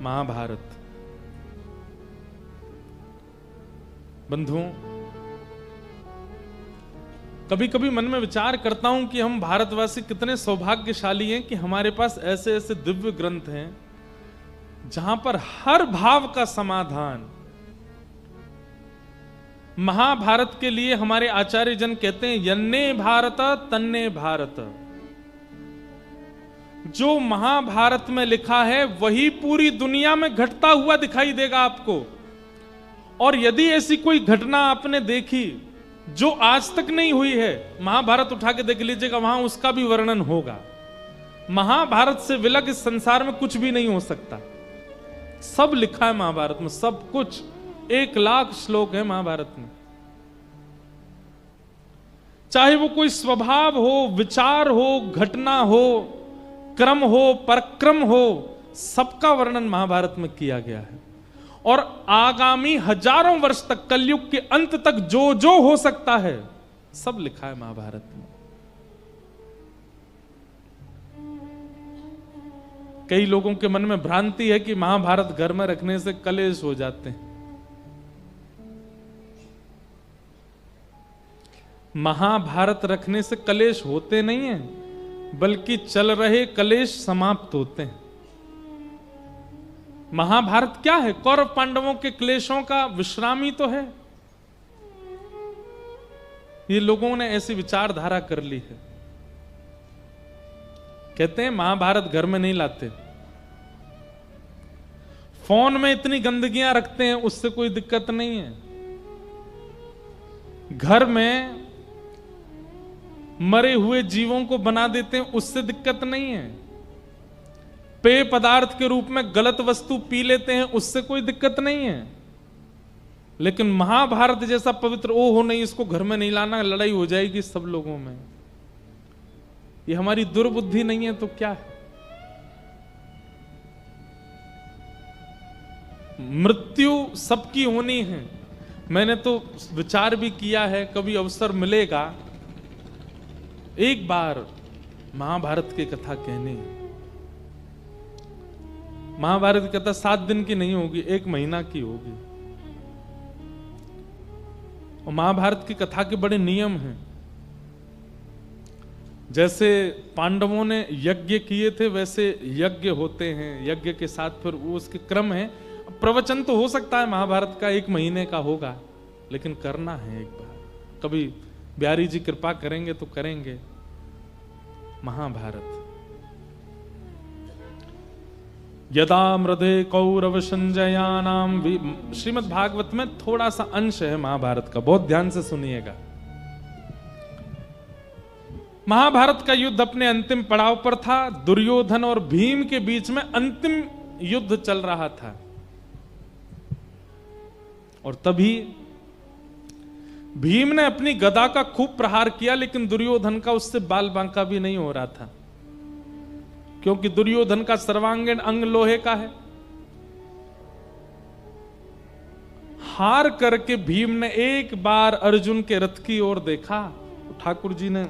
महाभारत। बंधुओं, कभी कभी मन में विचार करता हूं कि हम भारतवासी कितने सौभाग्यशाली हैं कि हमारे पास ऐसे ऐसे दिव्य ग्रंथ हैं जहां पर हर भाव का समाधान। महाभारत के लिए हमारे आचार्य जन कहते हैं यन्ने भारत तन्ने भारत। जो महाभारत में लिखा है वही पूरी दुनिया में घटता हुआ दिखाई देगा आपको। और यदि ऐसी कोई घटना आपने देखी जो आज तक नहीं हुई है, महाभारत उठा के देख लीजिएगा, वहां उसका भी वर्णन होगा। महाभारत से विलग इस संसार में कुछ भी नहीं हो सकता। सब लिखा है महाभारत में, सब कुछ। 1,00,000 श्लोक है महाभारत में। चाहे वो कोई स्वभाव हो, विचार हो, घटना हो, क्रम हो, पराक्रम हो, सबका वर्णन महाभारत में किया गया है। और आगामी हजारों वर्ष तक, कलयुग के अंत तक जो जो हो सकता है सब लिखा है महाभारत में। कई लोगों के मन में भ्रांति है कि महाभारत घर में रखने से कलेश हो जाते हैं। महाभारत रखने से कलेश होते नहीं हैं, बल्कि चल रहे कलेश समाप्त होते हैं। महाभारत क्या है? कौरव पांडवों के क्लेशों का विश्राम ही तो है। ये लोगों ने ऐसी विचारधारा कर ली है। कहते हैं महाभारत घर में नहीं लाते, फोन में इतनी गंदगियां रखते हैं, उससे कोई दिक्कत नहीं है। घर में मरे हुए जीवों को बना देते हैं, उससे दिक्कत नहीं है। पेय पदार्थ के रूप में गलत वस्तु पी लेते हैं, उससे कोई दिक्कत नहीं है। लेकिन महाभारत जैसा पवित्र ओहो नहीं, इसको घर में नहीं लाना, लड़ाई हो जाएगी सब लोगों में। ये हमारी दुर्बुद्धि नहीं है तो क्या है? मृत्यु सबकी होनी है। मैंने तो विचार भी किया है, कभी अवसर मिलेगा एक बार महाभारत की कथा कहने। महाभारत की कथा 7 दिन की नहीं होगी, 1 महीना की होगी। और महाभारत की कथा के बड़े नियम हैं। जैसे पांडवों ने यज्ञ किए थे वैसे यज्ञ होते हैं, यज्ञ के साथ फिर वो उसके क्रम है। प्रवचन तो हो सकता है महाभारत का 1 महीने का होगा, लेकिन करना है एक बार। कभी बिहारी जी कृपा करेंगे तो करेंगे। महाभारत यदा मृदे कौरव संजयानाम, श्रीमद् भागवत में थोड़ा सा अंश है महाभारत का, बहुत ध्यान से सुनिएगा। महाभारत का युद्ध अपने अंतिम पड़ाव पर था। दुर्योधन और भीम के बीच में अंतिम युद्ध चल रहा था। और तभी भीम ने अपनी गदा का खूब प्रहार किया, लेकिन दुर्योधन का उससे बाल बांका भी नहीं हो रहा था, क्योंकि दुर्योधन का सर्वांगीण अंग लोहे का है। हार करके भीम ने एक बार अर्जुन के रथ की ओर देखा, तो ठाकुर जी ने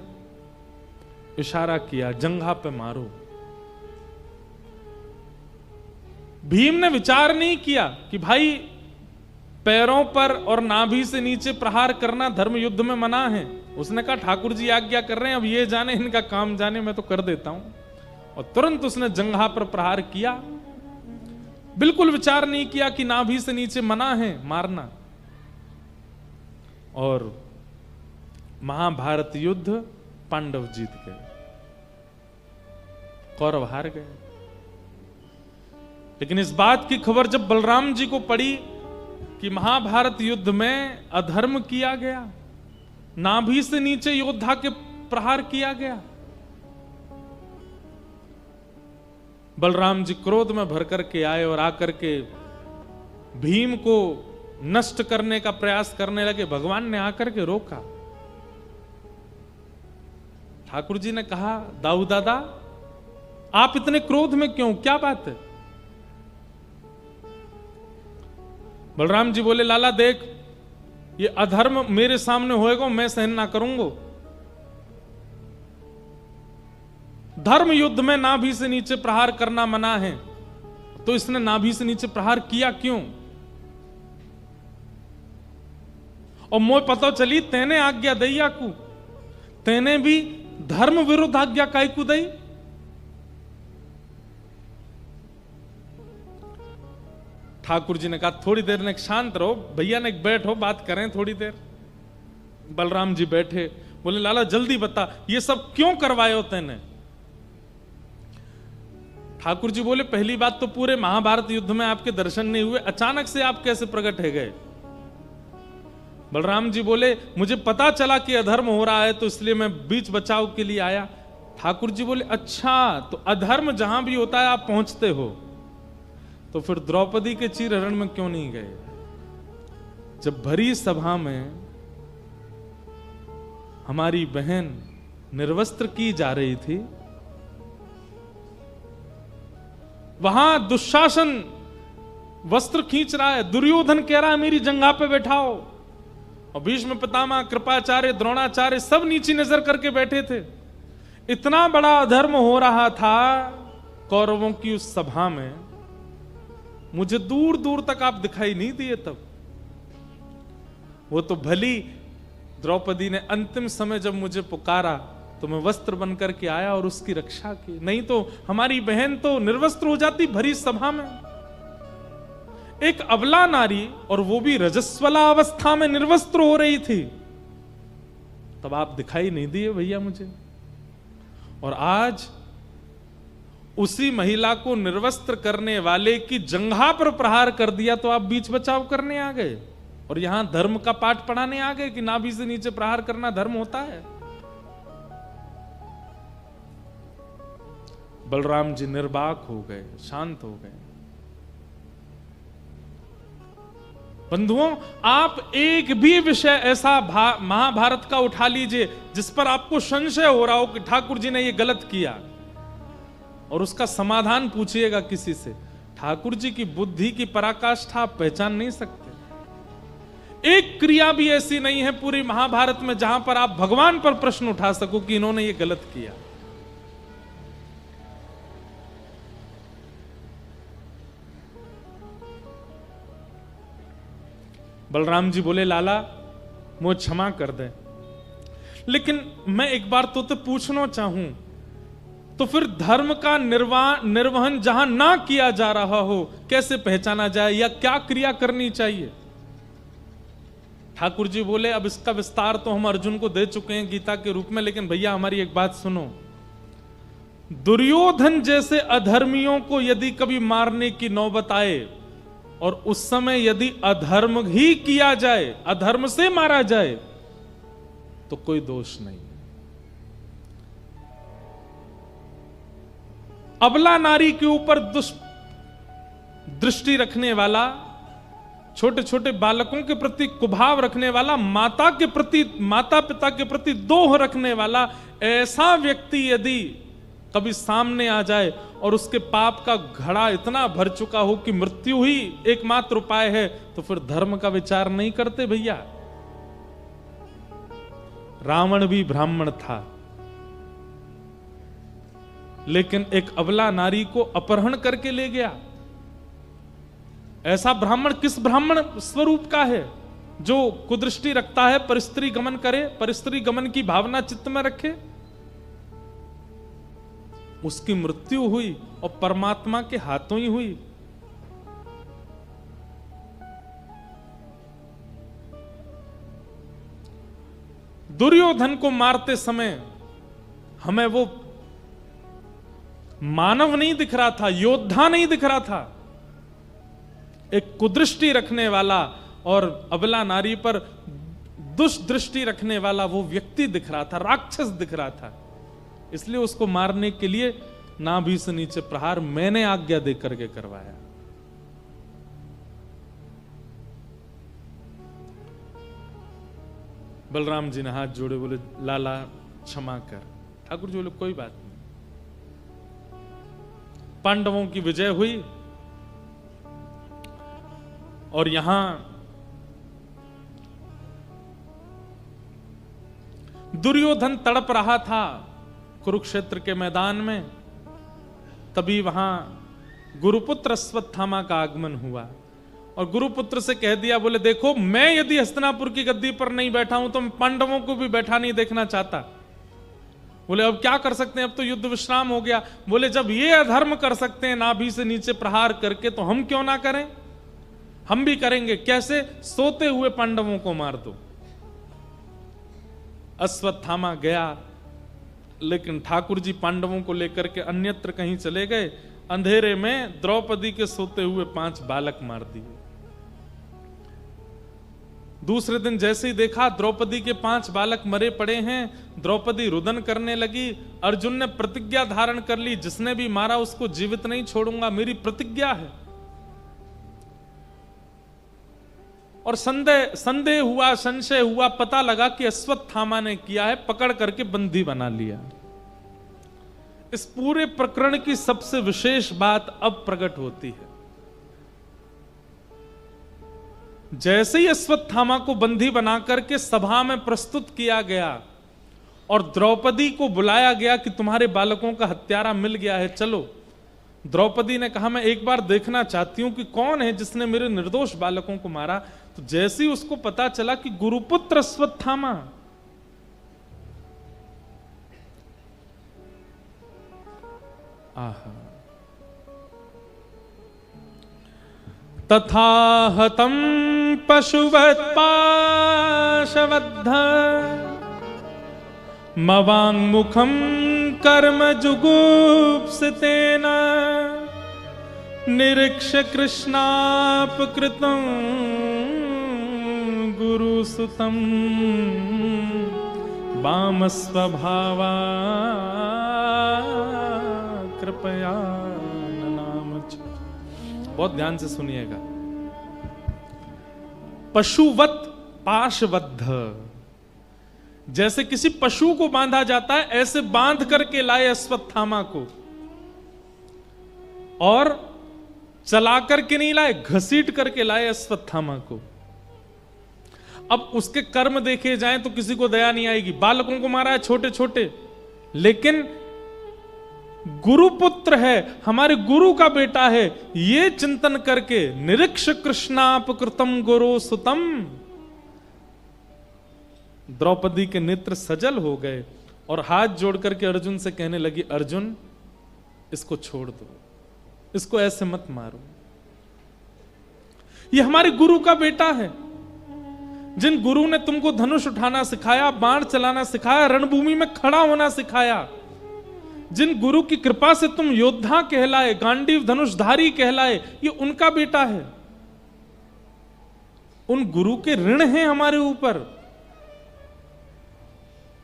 इशारा किया, जंघा पे मारो। भीम ने विचार नहीं किया कि भाई पैरों पर और नाभि से नीचे प्रहार करना धर्म युद्ध में मना है। उसने कहा ठाकुर जी आज्ञा कर रहे हैं, अब ये जाने इनका काम जाने, मैं तो कर देता हूं। और तुरंत उसने जंघा पर प्रहार किया। बिल्कुल विचार नहीं किया कि नाभि से नीचे मना है मारना। और महाभारत युद्ध पांडव जीत गए, कौरव हार गए। लेकिन इस बात की खबर जब बलराम जी को पड़ी कि महाभारत युद्ध में अधर्म किया गया, नाभि से नीचे योद्धा के प्रहार किया गया, बलराम जी क्रोध में भर करके आए और आकर के भीम को नष्ट करने का प्रयास करने लगे। भगवान ने आकर के रोका। ठाकुर जी ने कहा, दाऊ दादा आप इतने क्रोध में क्यों, क्या बात है? बलराम जी बोले, लाला देख, ये अधर्म मेरे सामने होएगा, मैं सहन ना करूंगा। धर्म युद्ध में नाभि से नीचे प्रहार करना मना है। तो इसने नाभि से नीचे प्रहार किया क्यों? और मोह पता चली तेने आज्ञा दई आकू, तेने भी धर्म विरुद्ध आज्ञा कायकू दई। ठाकुर जी ने कहा थोड़ी देर ने शांत रहो, भैया ने बैठो, बात करें थोड़ी देर। बलराम जी बैठे, बोले लाला जल्दी बता ये सब क्यों करवाए हो तेने? ठाकुर जी बोले पहली बात तो पूरे महाभारत युद्ध में आपके दर्शन नहीं हुए, अचानक से आप कैसे प्रकट हो गए? बलराम जी बोले मुझे पता चला कि अधर्म हो रहा है तो इसलिए मैं बीच बचाव के लिए आया। ठाकुर जी बोले अच्छा, तो अधर्म जहां भी होता है आप पहुंचते हो, तो फिर द्रौपदी के चीरहरण में क्यों नहीं गए? जब भरी सभा में हमारी बहन निर्वस्त्र की जा रही थी, वहां दुशासन वस्त्र खींच रहा है, दुर्योधन कह रहा है मेरी जंघा पे बैठाओ, और भीष्म पितामह कृपाचार्य द्रोणाचार्य सब नीची नजर करके बैठे थे। इतना बड़ा अधर्म हो रहा था कौरवों की उस सभा में, मुझे दूर दूर तक आप दिखाई नहीं दिए। तब वो तो भली द्रौपदी ने अंतिम समय जब मुझे पुकारा तो मैं वस्त्र बनकर के आया और उसकी रक्षा की, नहीं तो हमारी बहन तो निर्वस्त्र हो जाती भरी सभा में। एक अबला नारी, और वो भी रजस्वला अवस्था में निर्वस्त्र हो रही थी, तब आप दिखाई नहीं दिए भैया मुझे। और आज उसी महिला को निर्वस्त्र करने वाले की जंघा पर प्रहार कर दिया तो आप बीच बचाव करने आ गए, और यहां धर्म का पाठ पढ़ाने आ गए कि नाभि से नीचे प्रहार करना धर्म होता है। बलराम जी निर्बाक हो गए, शांत हो गए। बंधुओं, आप एक भी विषय ऐसा महाभारत का उठा लीजिए जिस पर आपको संशय हो रहा हो कि ठाकुर जी ने ये गलत किया, और उसका समाधान पूछिएगा किसी से, ठाकुर जी की बुद्धि की पराकाष्ठा आप पहचान नहीं सकते। एक क्रिया भी ऐसी नहीं है पूरी महाभारत में जहां पर आप भगवान पर प्रश्न उठा सको कि इन्होंने ये गलत किया। बलराम जी बोले लाला मुझे क्षमा कर दे, लेकिन मैं एक बार तो पूछना चाहूं, तो फिर धर्म का निर्वहन जहां ना किया जा रहा हो कैसे पहचाना जाए, या क्या क्रिया करनी चाहिए? ठाकुर जी बोले अब इसका विस्तार तो हम अर्जुन को दे चुके हैं गीता के रूप में, लेकिन भैया हमारी एक बात सुनो। दुर्योधन जैसे अधर्मियों को यदि कभी मारने की नौबत आए और उस समय यदि अधर्म ही किया जाए, अधर्म से मारा जाए, तो कोई दोष नहीं। अबला नारी के ऊपर दृष्टि रखने वाला, छोटे छोटे बालकों के प्रति कुभाव रखने वाला, माता पिता के प्रति दोह रखने वाला ऐसा व्यक्ति यदि कभी सामने आ जाए और उसके पाप का घड़ा इतना भर चुका हो कि मृत्यु ही एकमात्र उपाय है, तो फिर धर्म का विचार नहीं करते भैया। रावण भी ब्राह्मण था, लेकिन एक अबला नारी को अपहरण करके ले गया। ऐसा ब्राह्मण किस ब्राह्मण स्वरूप का है जो कुदृष्टि रखता है, परिस्त्री गमन करे, परिस्त्री गमन की भावना चित्त में रखे? उसकी मृत्यु हुई और परमात्मा के हाथों ही हुई। दुर्योधन को मारते समय हमें वो मानव नहीं दिख रहा था, योद्धा नहीं दिख रहा था, एक कुदृष्टि रखने वाला और अबला नारी पर दुष्दृष्टि रखने वाला वो व्यक्ति दिख रहा था, राक्षस दिख रहा था। इसलिए उसको मारने के लिए नाभि से नीचे प्रहार मैंने आज्ञा देकर के करवाया। बलराम जी ने हाथ जोड़े, बोले लाला क्षमा कर। ठाकुर जी बोले कोई बात नहीं। पांडवों की विजय हुई और यहां दुर्योधन तड़प रहा था कुरुक्षेत्र के मैदान में। तभी वहां गुरुपुत्र अश्वत्थामा का आगमन हुआ और गुरुपुत्र से कह दिया, बोले देखो मैं यदि हस्तिनापुर की गद्दी पर नहीं बैठा हूं तो मैं पांडवों को भी बैठा नहीं देखना चाहता। बोले अब क्या कर सकते हैं, अब तो युद्ध विश्राम हो गया। बोले जब ये अधर्म कर सकते हैं नाभि से नीचे प्रहार करके, तो हम क्यों ना करें, हम भी करेंगे। कैसे? सोते हुए पांडवों को मार दो। अश्वत्थामा गया, लेकिन ठाकुर जी पांडवों को लेकर के अन्यत्र कहीं चले गए। अंधेरे में द्रौपदी के सोते हुए 5 बालक मार दिए। दूसरे दिन जैसे ही देखा द्रौपदी के 5 बालक मरे पड़े हैं, द्रौपदी रुदन करने लगी। अर्जुन ने प्रतिज्ञा धारण कर ली, जिसने भी मारा उसको जीवित नहीं छोड़ूंगा, मेरी प्रतिज्ञा है। और संदेह हुआ, संशय हुआ, पता लगा कि अश्वत्थामा ने किया है, पकड़ करके बंदी बना लिया। इस पूरे प्रकरण की सबसे विशेष बात अब प्रकट होती है। जैसे ही अश्वत्थामा को बंदी बनाकर के सभा में प्रस्तुत किया गया और द्रौपदी को बुलाया गया कि तुम्हारे बालकों का हत्यारा मिल गया है, चलो। द्रौपदी ने कहा मैं एक बार देखना चाहती हूं कि कौन है जिसने मेरे निर्दोष बालकों को मारा। तो जैसे ही उसको पता चला कि गुरुपुत्र अश्वत्थामा, आहा, तथा हतं पशुवत् पाशवद्ध मवाङ्मुखं कर्म जुगुप्सितेन निरीक्ष्य कृष्णापकृतं गुरुसुतं वामस्वभावा कृपया ननामच। बहुत ध्यान से सुनिएगा। पशुवत पाशबद्ध, जैसे किसी पशु को बांधा जाता है ऐसे बांध करके लाए अश्वत्थामा को, और चला करके नहीं लाए, घसीट करके लाए अश्वत्थामा को। अब उसके कर्म देखे जाएं तो किसी को दया नहीं आएगी। बालकों को मारा है छोटे छोटे, लेकिन गुरुपुत्र है, हमारे गुरु का बेटा है, ये चिंतन करके निरीक्ष कृष्णापकृतम गुरु सुतम, द्रौपदी के नेत्र सजल हो गए और हाथ जोड़ करके अर्जुन से कहने लगी, अर्जुन इसको छोड़ दो, इसको ऐसे मत मारो, ये हमारे गुरु का बेटा है। जिन गुरु ने तुमको धनुष उठाना सिखाया, बाण चलाना सिखाया, रणभूमि में खड़ा होना सिखाया, जिन गुरु की कृपा से तुम योद्धा कहलाए, गांडीव धनुषधारी कहलाए, ये उनका बेटा है। उन गुरु के ऋण हैं हमारे ऊपर।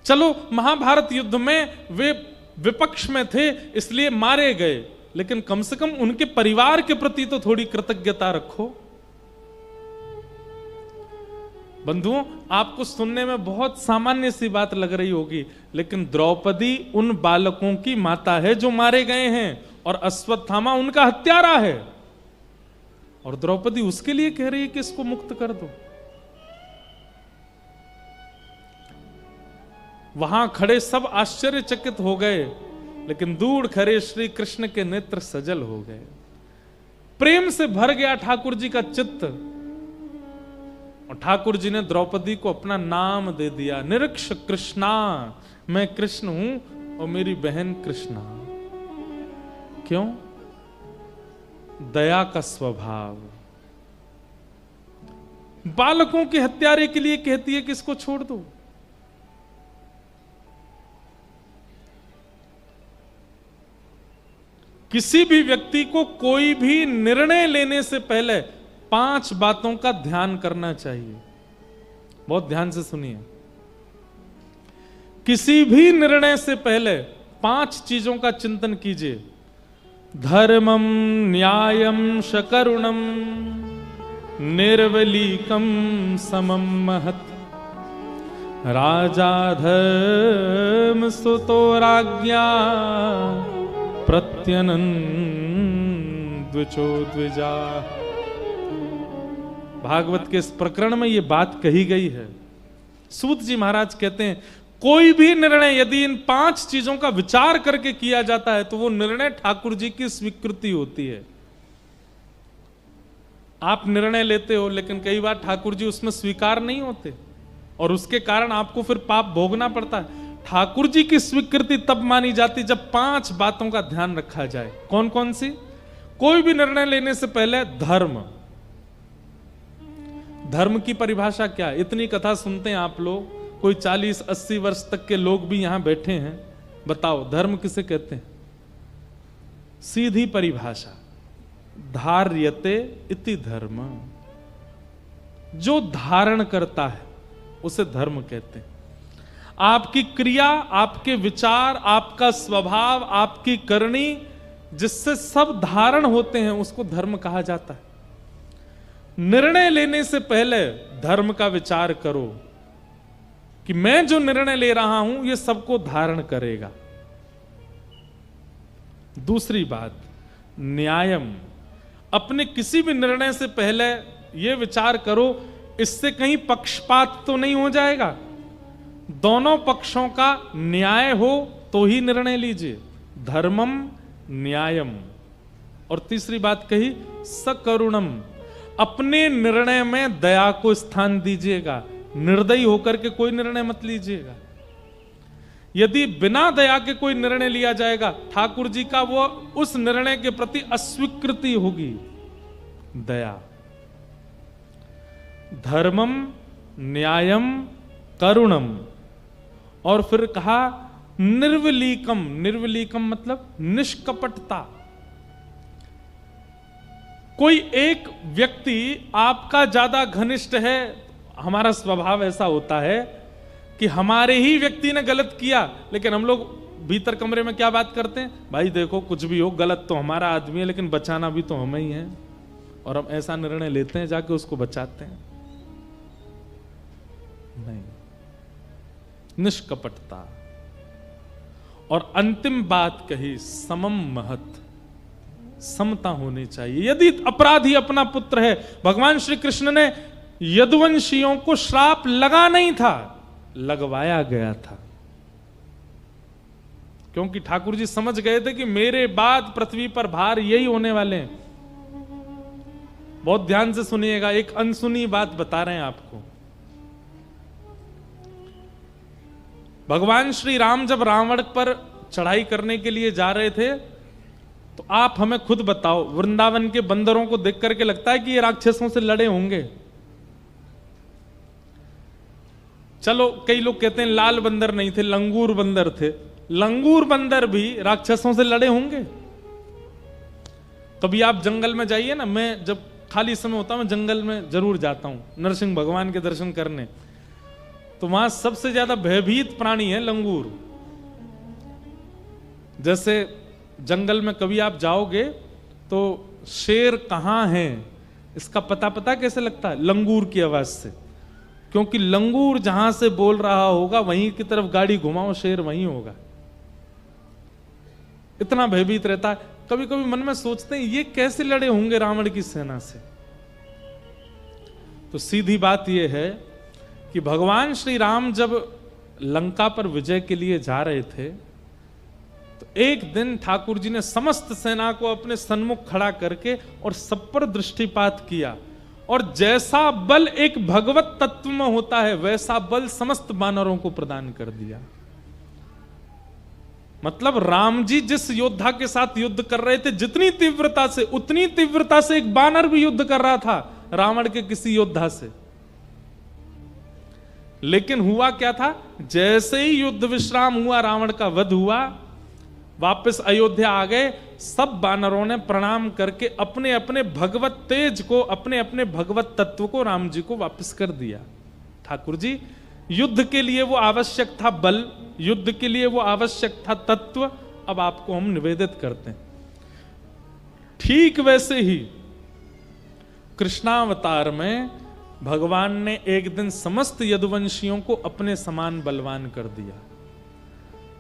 चलो महाभारत युद्ध में वे विपक्ष में थे इसलिए मारे गए, लेकिन कम से कम उनके परिवार के प्रति तो थोड़ी कृतज्ञता रखो। बंधुओं, आपको सुनने में बहुत सामान्य सी बात लग रही होगी, लेकिन द्रौपदी उन बालकों की माता है जो मारे गए हैं, और अश्वत्थामा उनका हत्यारा है, और द्रौपदी उसके लिए कह रही है कि इसको मुक्त कर दो। वहां खड़े सब आश्चर्यचकित हो गए, लेकिन दूर खड़े श्री कृष्ण के नेत्र सजल हो गए। प्रेम से भर गया ठाकुर जी का चित्त, और ठाकुर जी ने द्रौपदी को अपना नाम दे दिया, निरीक्ष कृष्णा, मैं कृष्ण हूं और मेरी बहन कृष्णा। क्यों? दया का स्वभाव। बालकों के हत्यारे के लिए कहती है कि इसको छोड़ दो। किसी भी व्यक्ति को कोई भी निर्णय लेने से पहले 5 बातों का ध्यान करना चाहिए। बहुत ध्यान से सुनिए। किसी भी निर्णय से पहले 5 चीजों का चिंतन कीजिए। धर्मम न्यायम शकरुणम निर्वलीकम समम महत राजा धर्म सुतो राज्ञा प्रत्यनन द्विचो द्विजा। भागवत के इस प्रकरण में यह बात कही गई है। सूत जी महाराज कहते हैं, कोई भी निर्णय यदि इन 5 चीजों का विचार करके किया जाता है तो वो निर्णय ठाकुर जी की स्वीकृति होती है। आप निर्णय लेते हो, लेकिन कई बार ठाकुर जी उसमें स्वीकार नहीं होते और उसके कारण आपको फिर पाप भोगना पड़ता है। ठाकुर जी की स्वीकृति तब मानी जाती जब 5 बातों का ध्यान रखा जाए। कौन कौन सी? कोई भी निर्णय लेने से पहले धर्म। धर्म की परिभाषा क्या है? इतनी कथा सुनते हैं आप लोग, कोई 40-80 वर्ष तक के लोग भी यहां बैठे हैं, बताओ धर्म किसे कहते हैं? सीधी परिभाषा, धार्यते इति धर्म। जो धारण करता है उसे धर्म कहते हैं। आपकी क्रिया, आपके विचार, आपका स्वभाव, आपकी करनी, जिससे सब धारण होते हैं, उसको धर्म कहा जाता है। निर्णय लेने से पहले धर्म का विचार करो कि मैं जो निर्णय ले रहा हूं ये सबको धारण करेगा। दूसरी बात, न्यायम। अपने किसी भी निर्णय से पहले यह विचार करो इससे कहीं पक्षपात तो नहीं हो जाएगा, दोनों पक्षों का न्याय हो तो ही निर्णय लीजिए। धर्मम न्यायम। और तीसरी बात कही, सकरुणम। अपने निर्णय में दया को स्थान दीजिएगा, निर्दयी होकर के कोई निर्णय मत लीजिएगा। यदि बिना दया के कोई निर्णय लिया जाएगा, ठाकुर जी का वो उस निर्णय के प्रति अस्वीकृति होगी। दया। धर्मम न्यायम करुणम। और फिर कहा निर्विलीकम। निर्विलीकम मतलब निष्कपटता। कोई एक व्यक्ति आपका ज्यादा घनिष्ठ है, हमारा स्वभाव ऐसा होता है कि हमारे ही व्यक्ति ने गलत किया, लेकिन हम लोग भीतर कमरे में क्या बात करते हैं, भाई देखो कुछ भी हो, गलत तो हमारा आदमी है लेकिन बचाना भी तो हमें ही है। और हम ऐसा निर्णय लेते हैं, जाके उसको बचाते हैं। नहीं, निष्कपटता। और अंतिम बात कही, समम महत। समता होनी चाहिए। यदि अपराधी अपना पुत्र है, भगवान श्री कृष्ण ने यदुवंशियों को श्राप लगा नहीं था, लगवाया गया था, क्योंकि ठाकुर जी समझ गए थे कि मेरे बाद पृथ्वी पर भार यही होने वाले हैं। बहुत ध्यान से सुनिएगा, एक अनसुनी बात बता रहे हैं आपको। भगवान श्री राम जब रावण पर चढ़ाई करने के लिए जा रहे थे, तो आप हमें खुद बताओ, वृंदावन के बंदरों को देख करके लगता है कि ये राक्षसों से लड़े होंगे? चलो, कई लोग कहते हैं लाल बंदर नहीं थे, लंगूर बंदर थे। लंगूर बंदर भी राक्षसों से लड़े होंगे? कभी आप जंगल में जाइए ना, मैं जब खाली समय होता है मैं जंगल में जरूर जाता हूं नरसिंह भगवान के दर्शन करने, तो वहां सबसे ज्यादा भयभीत प्राणी है लंगूर। जैसे जंगल में कभी आप जाओगे तो शेर कहां है इसका पता कैसे लगता है? लंगूर की आवाज से। क्योंकि लंगूर जहां से बोल रहा होगा वहीं की तरफ गाड़ी घुमाओ, शेर वहीं होगा। इतना भयभीत रहता है। कभी कभी मन में सोचते हैं ये कैसे लड़े होंगे रावण की सेना से। तो सीधी बात यह है कि भगवान श्री राम जब लंका पर विजय के लिए जा रहे थे, तो एक दिन ठाकुर जी ने समस्त सेना को अपने सन्मुख खड़ा करके और सब पर दृष्टिपात किया, और जैसा बल एक भगवत तत्व में होता है वैसा बल समस्त वानरों को प्रदान कर दिया। मतलब राम जी जिस योद्धा के साथ युद्ध कर रहे थे, जितनी तीव्रता से, उतनी तीव्रता से एक वानर भी युद्ध कर रहा था रावण के किसी योद्धा से। लेकिन हुआ क्या था, जैसे ही युद्ध विश्राम हुआ, रावण का वध हुआ, वापस अयोध्या आ गए, सब वानरों ने प्रणाम करके अपने अपने भगवत तेज को, अपने अपने भगवत तत्व को राम जी को वापस कर दिया। ठाकुर जी, युद्ध के लिए वो आवश्यक था बल, युद्ध के लिए वो आवश्यक था तत्व, अब आपको हम निवेदित करते हैं। ठीक वैसे ही कृष्णावतार में भगवान ने एक दिन समस्त यदुवंशियों को अपने समान बलवान कर दिया।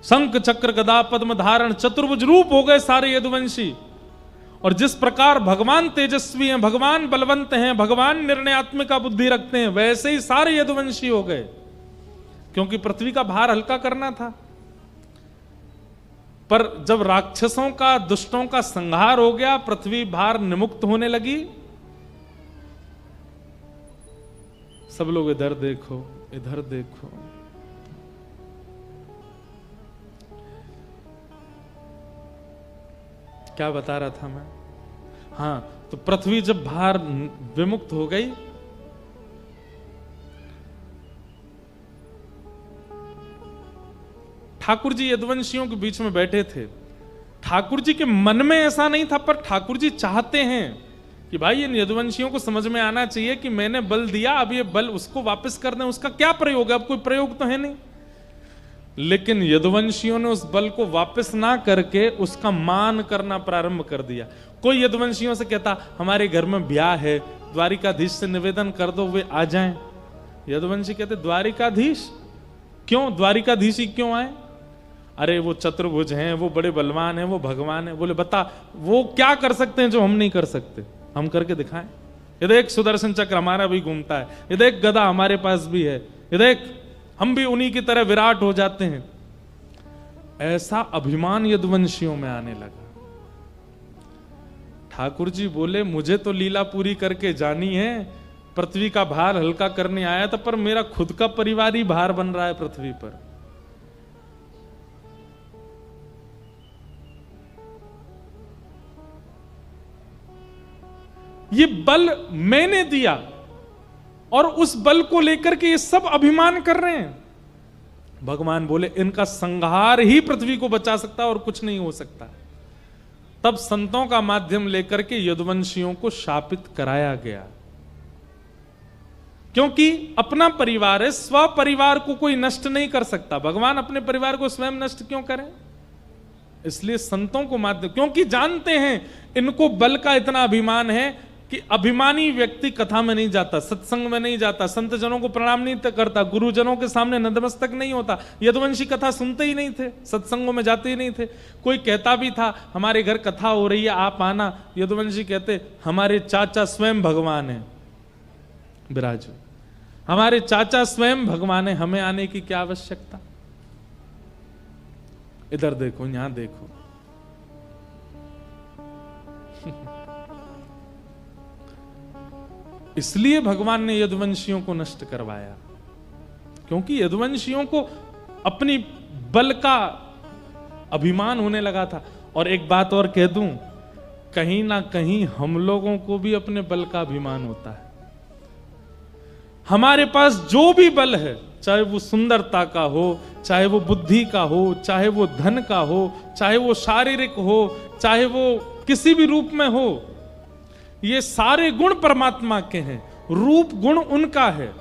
शंख चक्र गदा पद्म धारण चतुर्भुज रूप हो गए सारे यदुवंशी। और जिस प्रकार भगवान तेजस्वी हैं, भगवान बलवंत हैं, भगवान निर्णयात्मिका बुद्धि रखते हैं, वैसे ही सारे यदुवंशी हो गए, क्योंकि पृथ्वी का भार हल्का करना था। पर जब राक्षसों का, दुष्टों का संहार हो गया, पृथ्वी भार निमुक्त होने लगी, सब लोग इधर देखो, इधर देखो। क्या बता रहा था मैं? हाँ, तो पृथ्वी जब भार विमुक्त हो गई, ठाकुर जी यदुवंशियों के बीच में बैठे थे। ठाकुर जी के मन में ऐसा नहीं था, पर ठाकुर जी चाहते हैं कि भाई इन यदुवंशियों को समझ में आना चाहिए कि मैंने बल दिया, अब ये बल उसको वापस कर दें, उसका क्या प्रयोग है? अब कोई प्रयोग तो है नहीं। लेकिन यदुवंशियों ने उस बल को वापस ना करके उसका मान करना प्रारंभ कर दिया। कोई यदुवंशियों से कहता हमारे घर में ब्याह है, द्वारिकाधीश से निवेदन कर दो वे आ जाएं। यदुवंशी कहते द्वारिकाधीश क्यों? द्वारिकाधीश ही क्यों आए? अरे वो चतुर्भुज हैं, वो बड़े बलवान हैं, वो भगवान है। बोले बता वो क्या कर सकते हैं जो हम नहीं कर सकते? हम करके दिखाएं। ये देख सुदर्शन चक्र हमारा भी घूमता है, ये देख गदा हमारे पास भी है, ये देख हम भी उन्हीं की तरह विराट हो जाते हैं। ऐसा अभिमान यदुवंशियों में आने लगा। ठाकुर जी बोले मुझे तो लीला पूरी करके जानी है, पृथ्वी का भार हल्का करने आया था, पर मेरा खुद का परिवार ही भार बन रहा है पृथ्वी पर। ये बल मैंने दिया और उस बल को लेकर के ये सब अभिमान कर रहे हैं। भगवान बोले इनका संहार ही पृथ्वी को बचा सकता और कुछ नहीं हो सकता। तब संतों का माध्यम लेकर के यदुवंशियों को शापित कराया गया, क्योंकि अपना परिवार है, स्व परिवार को कोई नष्ट नहीं कर सकता। भगवान अपने परिवार को स्वयं नष्ट क्यों करें? इसलिए संतों को माध्यम, क्योंकि जानते हैं इनको बल का इतना अभिमान है कि अभिमानी व्यक्ति कथा में नहीं जाता, सत्संग में नहीं जाता, संत जनों को प्रणाम नहीं करता, गुरुजनों के सामने नतमस्तक नहीं होता। यदुवंशी कथा सुनते ही नहीं थे, सत्संगों में जाते ही नहीं थे। कोई कहता भी था हमारे घर कथा हो रही है आप आना, यदुवंशी कहते हमारे चाचा स्वयं भगवान है विराजो, हमारे चाचा स्वयं भगवान है, हमें आने की क्या आवश्यकता? इधर देखो, यहां देखो। इसलिए भगवान ने यदुवंशियों को नष्ट करवाया, क्योंकि यदुवंशियों को अपनी बल का अभिमान होने लगा था। और एक बात और कह दूं, कहीं ना कहीं हम लोगों को भी अपने बल का अभिमान होता है। हमारे पास जो भी बल है, चाहे वो सुंदरता का हो, चाहे वो बुद्धि का हो, चाहे वो धन का हो, चाहे वो शारीरिक हो, चाहे वो किसी भी रूप में हो, ये सारे गुण परमात्मा के हैं, रूप गुण उनका है।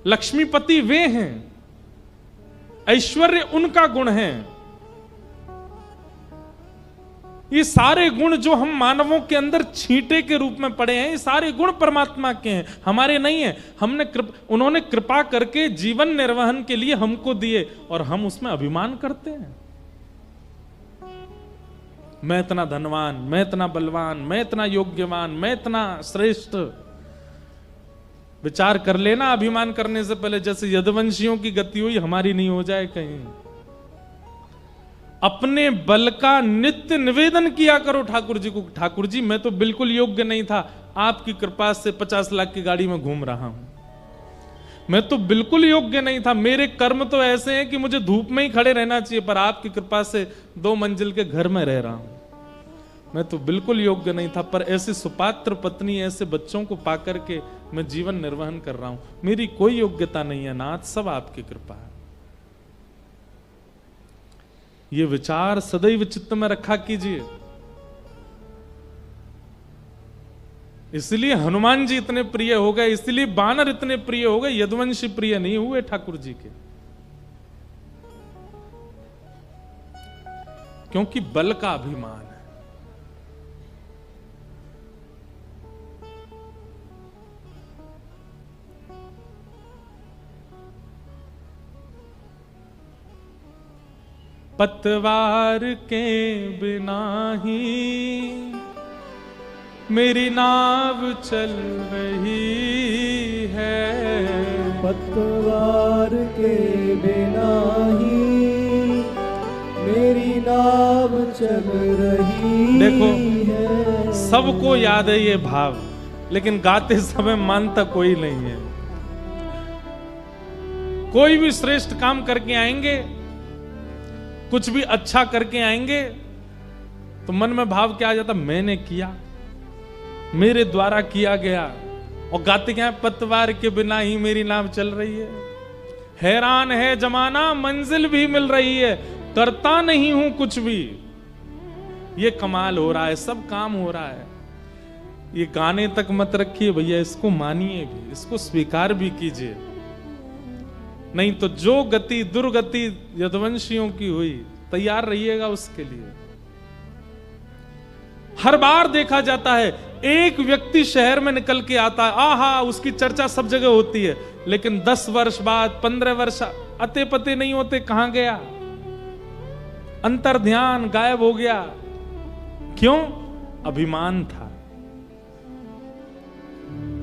लक्ष्मीपति वे हैं, ऐश्वर्य उनका गुण है। ये सारे गुण जो हम मानवों के अंदर छींटे के रूप में पड़े हैं, ये सारे गुण परमात्मा के हैं, हमारे नहीं है। उन्होंने कृपा करके जीवन निर्वहन के लिए हमको दिए और हम उसमें अभिमान करते हैं। मैं इतना धनवान, मैं इतना बलवान, मैं इतना योग्यवान, मैं इतना श्रेष्ठ। विचार कर लेना अभिमान करने से पहले, जैसे यदुवंशियों की गति हुई, हमारी नहीं हो जाए कहीं। अपने बल का नित्य निवेदन किया करो ठाकुर जी को। ठाकुर जी मैं तो बिल्कुल योग्य नहीं था, आपकी कृपा से 50 लाख की गाड़ी में घूम रहा हूं। मैं तो बिल्कुल योग्य नहीं था, मेरे कर्म तो ऐसे हैं कि मुझे धूप में ही खड़े रहना चाहिए, पर आपकी कृपा से 2 मंजिल के घर में रह रहा हूं। मैं तो बिल्कुल योग्य नहीं था, पर ऐसी सुपात्र पत्नी, ऐसे बच्चों को पाकर के मैं जीवन निर्वहन कर रहा हूं। मेरी कोई योग्यता नहीं है नाथ, सब आपकी कृपा है। ये विचार सदैव चित्त में रखा कीजिए। इसलिए हनुमान जी इतने प्रिय हो गए, इसलिए बानर इतने प्रिय हो गए, यदुवंशी प्रिय नहीं हुए ठाकुर जी के, क्योंकि बल का अभिमान है। पतवार के बिना ही मेरी नाव चल रही है, पतवार के बिना ही मेरी नाव चल रही देखो, है। सबको याद है ये भाव, लेकिन गाते समय मानता कोई नहीं है। कोई भी श्रेष्ठ काम करके आएंगे, कुछ भी अच्छा करके आएंगे, तो मन में भाव क्या आ जाता, मैंने किया, मेरे द्वारा किया गया। और गाते क्या है, पतवार के बिना ही मेरी नाव चल रही है, हैरान है जमाना मंजिल भी मिल रही है, करता नहीं हूं कुछ भी, ये कमाल हो रहा है, सब काम हो रहा है। ये गाने तक मत रखिए भैया, इसको मानिए भी, इसको स्वीकार भी कीजिए, नहीं तो जो गति दुर्गति यदुवंशियों की हुई, तैयार रहिएगा उसके लिए। हर बार देखा जाता है, एक व्यक्ति शहर में निकल के आता है, आहा उसकी चर्चा सब जगह होती है, लेकिन 10 वर्ष बाद 15 वर्ष अते पते नहीं होते, कहां गया, अंतर ध्यान गायब हो गया। क्यों? अभिमान था।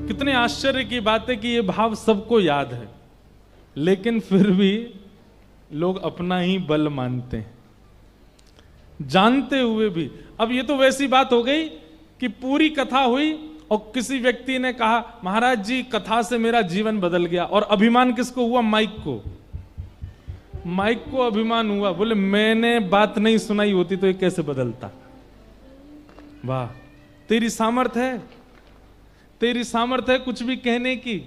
कितने आश्चर्य की बात है कि ये भाव सबको याद है, लेकिन फिर भी लोग अपना ही बल मानते हैं, जानते हुए भी। अब ये तो वैसी बात हो गई कि पूरी कथा हुई और किसी व्यक्ति ने कहा, महाराज जी कथा से मेरा जीवन बदल गया, और अभिमान किसको हुआ? माइक को। माइक को अभिमान हुआ, बोले मैंने बात नहीं सुनाई होती तो ये कैसे बदलता। वाह, तेरी सामर्थ्य है, तेरी सामर्थ्य है कुछ भी कहने की।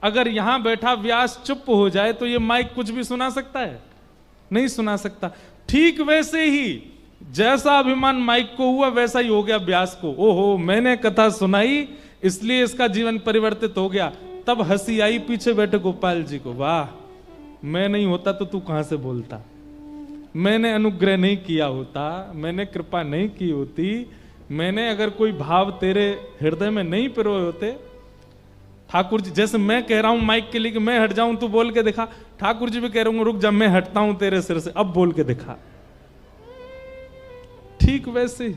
अगर यहां बैठा व्यास चुप हो जाए तो ये माइक कुछ भी सुना सकता है? नहीं सुना सकता। ठीक वैसे ही जैसा अभिमान माइक को हुआ, वैसा ही हो गया व्यास को। ओहो, मैंने कथा सुनाई इसलिए इसका जीवन परिवर्तित हो गया। तब हंसी आई पीछे बैठे गोपाल जी को, वाह, मैं नहीं होता तो तू कहां से बोलता, मैंने अनुग्रह नहीं किया होता, मैंने कृपा नहीं की होती, मैंने अगर कोई भाव तेरे हृदय में नहीं पिरोए होते। ठाकुर जी, जैसे मैं कह रहा हूं माइक के लिए कि मैं हट जाऊं, तू बोल के दिखा, ठाकुर जी भी कह रहे होंगे रुक जा मैं हटता हूं तेरे सिर से, अब बोल के दिखा। ठीक वैसे ही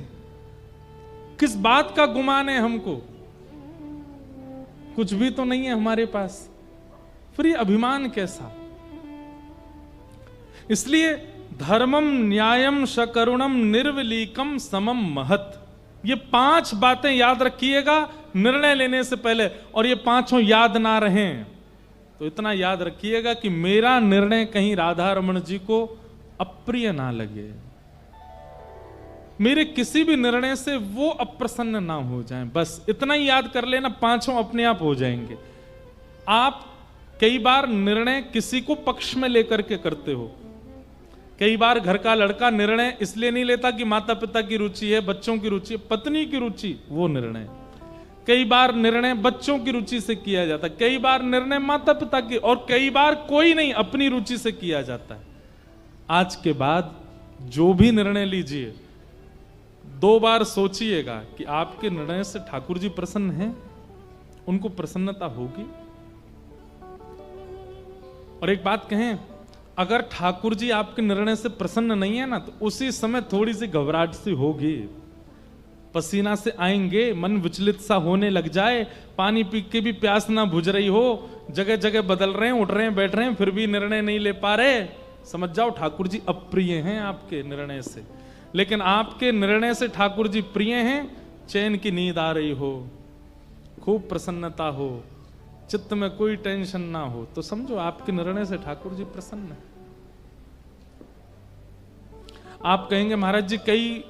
किस बात का गुमान है हमको? कुछ भी तो नहीं है हमारे पास, फिर ये अभिमान कैसा? इसलिए धर्मम न्यायम शकरुणम निर्विलीकम समम महत, ये 5 बातें याद रखिएगा निर्णय लेने से पहले। और ये 5 याद ना रहें तो इतना याद रखिएगा कि मेरा निर्णय कहीं राधा रमण जी को अप्रिय ना लगे, मेरे किसी भी निर्णय से वो अप्रसन्न ना हो जाएं। बस इतना ही याद कर लेना, 5 अपने आप हो जाएंगे। आप कई बार निर्णय किसी को पक्ष में लेकर के करते हो। कई बार घर का लड़का निर्णय इसलिए नहीं लेता कि माता पिता की रुचि है, बच्चों की रुचि है, पत्नी की रुचि, वो निर्णय। कई बार निर्णय बच्चों की रुचि से किया जाता है, कई बार निर्णय माता पिता की, और कई बार कोई नहीं अपनी रुचि से किया जाता है। आज के बाद जो भी निर्णय लीजिए 2 बार सोचिएगा कि आपके निर्णय से ठाकुर जी प्रसन्न हैं, उनको प्रसन्नता होगी। और एक बात कहें, अगर ठाकुर जी आपके निर्णय से प्रसन्न नहीं है ना, तो उसी समय थोड़ी सी घबराहट सी होगी, पसीना से आएंगे, मन विचलित सा होने लग जाए, पानी पी के भी प्यास ना बुझ रही हो, जगह जगह बदल रहे हैं, उठ रहे हैं, बैठ रहे हैं, फिर भी निर्णय नहीं ले पा रहे, समझ जाओ ठाकुर जी अप्रिय हैं आपके निर्णय से। लेकिन आपके निर्णय से ठाकुर जी प्रिय हैं, चैन की नींद आ रही हो, खूब प्रसन्नता हो, चित्त में कोई टेंशन ना हो, तो समझो आपके निर्णय से ठाकुर जी प्रसन्न है। आप कहेंगे महाराज जी कई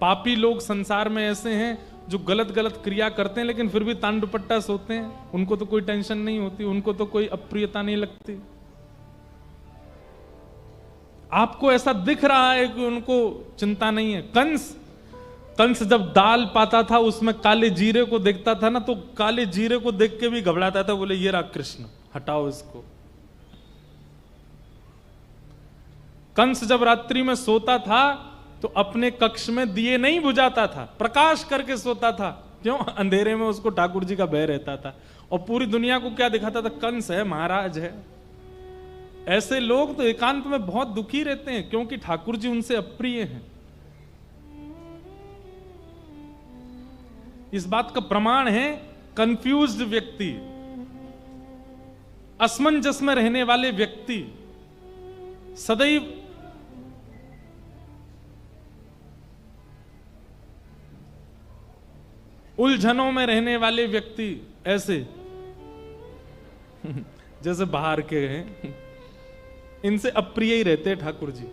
पापी लोग संसार में ऐसे हैं जो गलत गलत क्रिया करते हैं लेकिन फिर भी तान दुपट्टा सोते हैं, उनको तो कोई टेंशन नहीं होती, उनको तो कोई अप्रियता नहीं लगती। आपको ऐसा दिख रहा है कि उनको चिंता नहीं है। कंस जब दाल पाता था उसमें काले जीरे को देखता था ना, तो काले जीरे को देख के भी घबराता था, बोले ये रहा कृष्ण, हटाओ इसको। कंस जब रात्रि में सोता था तो अपने कक्ष में दिए नहीं बुझाता था, प्रकाश करके सोता था। क्यों? अंधेरे में उसको ठाकुर जी का भय रहता था, और पूरी दुनिया को क्या दिखाता था? कंस है, महाराज है। ऐसे लोग तो एकांत में बहुत दुखी रहते हैं, क्योंकि ठाकुर जी उनसे अप्रिय हैं। इस बात का प्रमाण है कंफ्यूज्ड व्यक्ति, असमंजस में रहने वाले व्यक्ति, सदैव उलझनों में रहने वाले व्यक्ति, ऐसे जैसे बाहर के हैं, इनसे अप्रिय ही रहते हैं ठाकुर जी।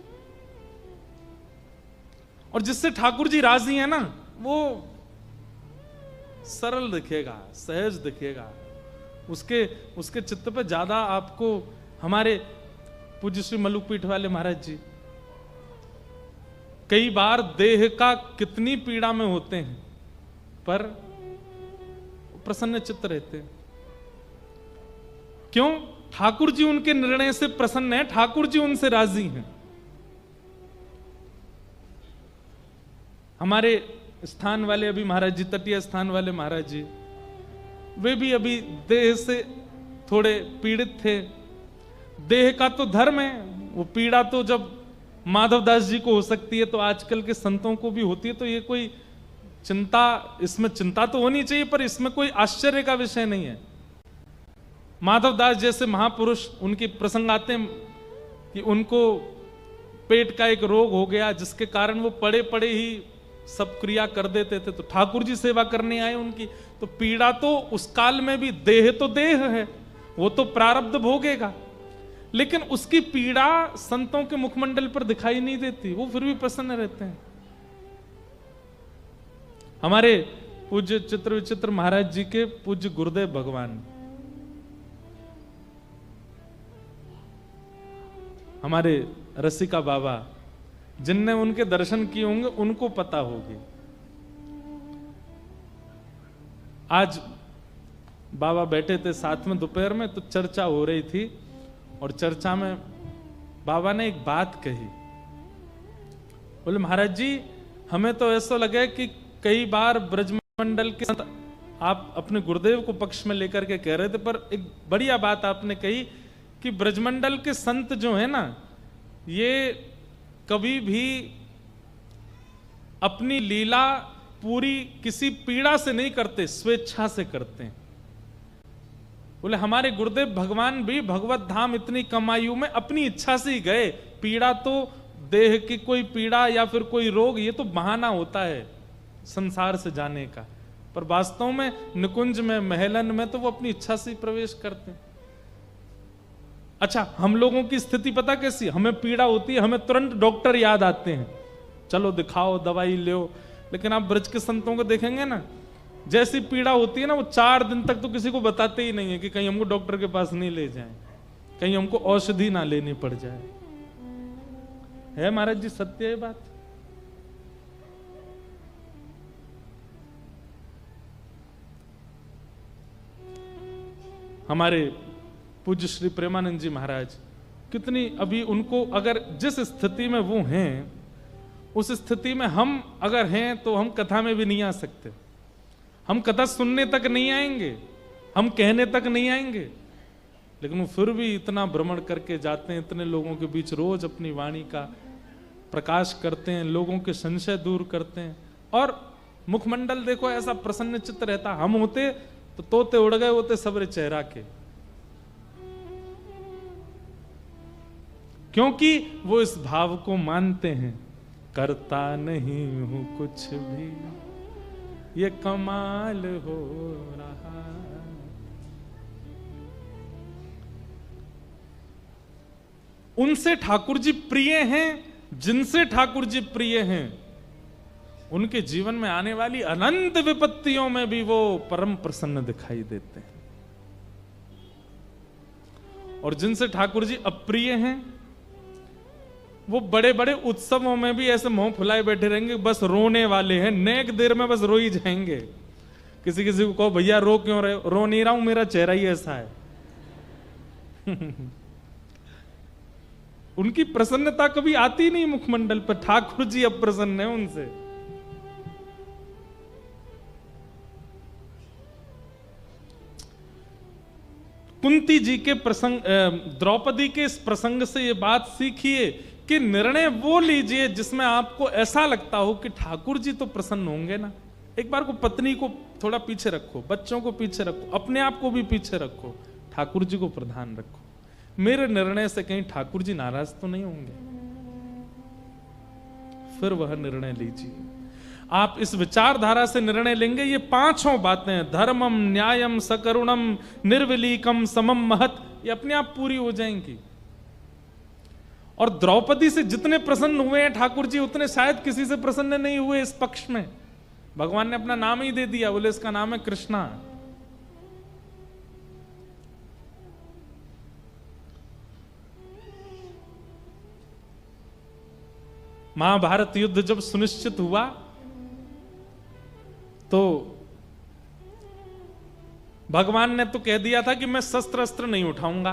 और जिससे ठाकुर जी राजी है ना, वो सरल दिखेगा, सहज दिखेगा, उसके चित्त पे ज्यादा आपको। हमारे पूज्य श्री मलुकपीठ वाले महाराज जी कई बार देह का कितनी पीड़ा में होते हैं, पर प्रसन्न चित्त रहते हैं। क्यों? ठाकुर जी उनके निर्णय से प्रसन्न है, ठाकुर जी उनसे राजी हैं। हमारे स्थान वाले अभी महाराज जी, तटीय स्थान वाले महाराज जी, वे भी अभी देह से थोड़े पीड़ित थे। देह का तो धर्म है, वो पीड़ा तो जब माधवदास जी को हो सकती है तो आजकल के संतों को भी होती है। तो ये कोई चिंता, इसमें चिंता तो होनी चाहिए, पर इसमें कोई आश्चर्य का विषय नहीं है। माधवदास जैसे महापुरुष, उनके प्रसंग आते हैं कि उनको पेट का एक रोग हो गया, जिसके कारण वो पड़े पड़े ही सब क्रिया कर देते थे। तो ठाकुर जी सेवा करने आए उनकी। तो पीड़ा तो उस काल में भी, देह तो देह है, वो तो प्रारब्ध भोगेगा, लेकिन उसकी पीड़ा संतों के मुखमंडल पर दिखाई नहीं देती, वो फिर भी प्रसन्न रहते हैं। हमारे पूज्य चित्र विचित्र महाराज जी के पूज्य गुरुदेव भगवान, हमारे रसिका बाबा, जिनने उनके दर्शन किए होंगे उनको पता होगी। आज बाबा बैठे थे साथ में दोपहर में, तो चर्चा हो रही थी, और चर्चा में बाबा ने एक बात कही। बोले महाराज जी, हमें तो ऐसा लगे कि कई बार ब्रजमंडल के संत, आप अपने गुरुदेव को पक्ष में लेकर के कह रहे थे, पर एक बढ़िया बात आपने कही कि ब्रजमंडल के संत जो है ना, ये कभी भी अपनी लीला पूरी किसी पीड़ा से नहीं करते, स्वेच्छा से करते हैं। बोले हमारे गुरुदेव भगवान भी भगवत धाम इतनी कम आयु में अपनी इच्छा से ही गए। पीड़ा तो देह की कोई पीड़ा या फिर कोई रोग, ये तो बहाना होता है संसार से जाने का, पर वास्तव में निकुंज में, महलन में तो वो अपनी इच्छा से ही प्रवेश करते हैं। अच्छा, हम लोगों की स्थिति पता कैसी? हमें पीड़ा होती है, हमें तुरंत डॉक्टर याद आते हैं, चलो दिखाओ, दवाई लो। लेकिन आप ब्रज के संतों को देखेंगे ना, जैसी पीड़ा होती है ना, वो 4 दिन तक तो किसी को बताते ही नहीं है कि कहीं हमको डॉक्टर के पास नहीं ले जाए, कहीं हमको औषधि ना लेनी पड़ जाए। है महाराज जी, सत्य है बात। हमारे पूज्य श्री प्रेमानंद जी महाराज, कितनी अभी उनको, अगर जिस स्थिति में वो हैं, उस स्थिति में हम अगर हैं तो हम कथा में भी नहीं आ सकते, हम कथा सुनने तक नहीं आएंगे, हम कहने तक नहीं आएंगे, लेकिन वो फिर भी इतना भ्रमण करके जाते हैं, इतने लोगों के बीच रोज अपनी वाणी का प्रकाश करते हैं, लोगों के संशय दूर करते हैं। और मुखमंडल देखो ऐसा प्रसन्न चित्त रहता। हम होते तो तोते उड़ गए होते सबरे चेहरा के, क्योंकि वो इस भाव को मानते हैं, करता नहीं हूं कुछ भी, ये कमाल हो रहा। उनसे ठाकुर जी प्रिय हैं, जिनसे ठाकुर जी प्रिय हैं, उनके जीवन में आने वाली अनंत विपत्तियों में भी वो परम प्रसन्न दिखाई देते हैं। और जिनसे ठाकुर जी अप्रिय हैं, वो बड़े बड़े उत्सवों में भी ऐसे मुंह फुलाए बैठे रहेंगे, बस रोने वाले हैं, नेक देर में बस रो ही जाएंगे। किसी किसी को कहो भैया रो क्यों रहे? रो नहीं रहा हूं, मेरा चेहरा ही ऐसा है। उनकी प्रसन्नता कभी आती नहीं मुखमंडल पर, ठाकुर जी अप्रसन्न है उनसे। कुंती जी के प्रसंग, द्रौपदी के इस प्रसंग से ये बात सीखिए कि निर्णय वो लीजिए जिसमें आपको ऐसा लगता हो कि ठाकुर जी तो प्रसन्न होंगे ना। एक बार को पत्नी को थोड़ा पीछे रखो, बच्चों को पीछे रखो, अपने आप को भी पीछे रखो, ठाकुर जी को प्रधान रखो। मेरे निर्णय से कहीं ठाकुर जी नाराज तो नहीं होंगे, फिर वह निर्णय लीजिए। आप इस विचारधारा से निर्णय लेंगे, ये 5 बातें, धर्मम न्यायम सकरुणम निर्विलीकम समम महत ये अपने आप पूरी हो जाएंगी। और द्रौपदी से जितने प्रसन्न हुए हैं ठाकुर जी, उतने शायद किसी से प्रसन्न नहीं हुए इस पक्ष में। भगवान ने अपना नाम ही दे दिया, बोले इसका नाम है कृष्णा। महाभारत युद्ध जब सुनिश्चित हुआ तो भगवान ने तो कह दिया था कि मैं शस्त्र अस्त्र नहीं उठाऊंगा,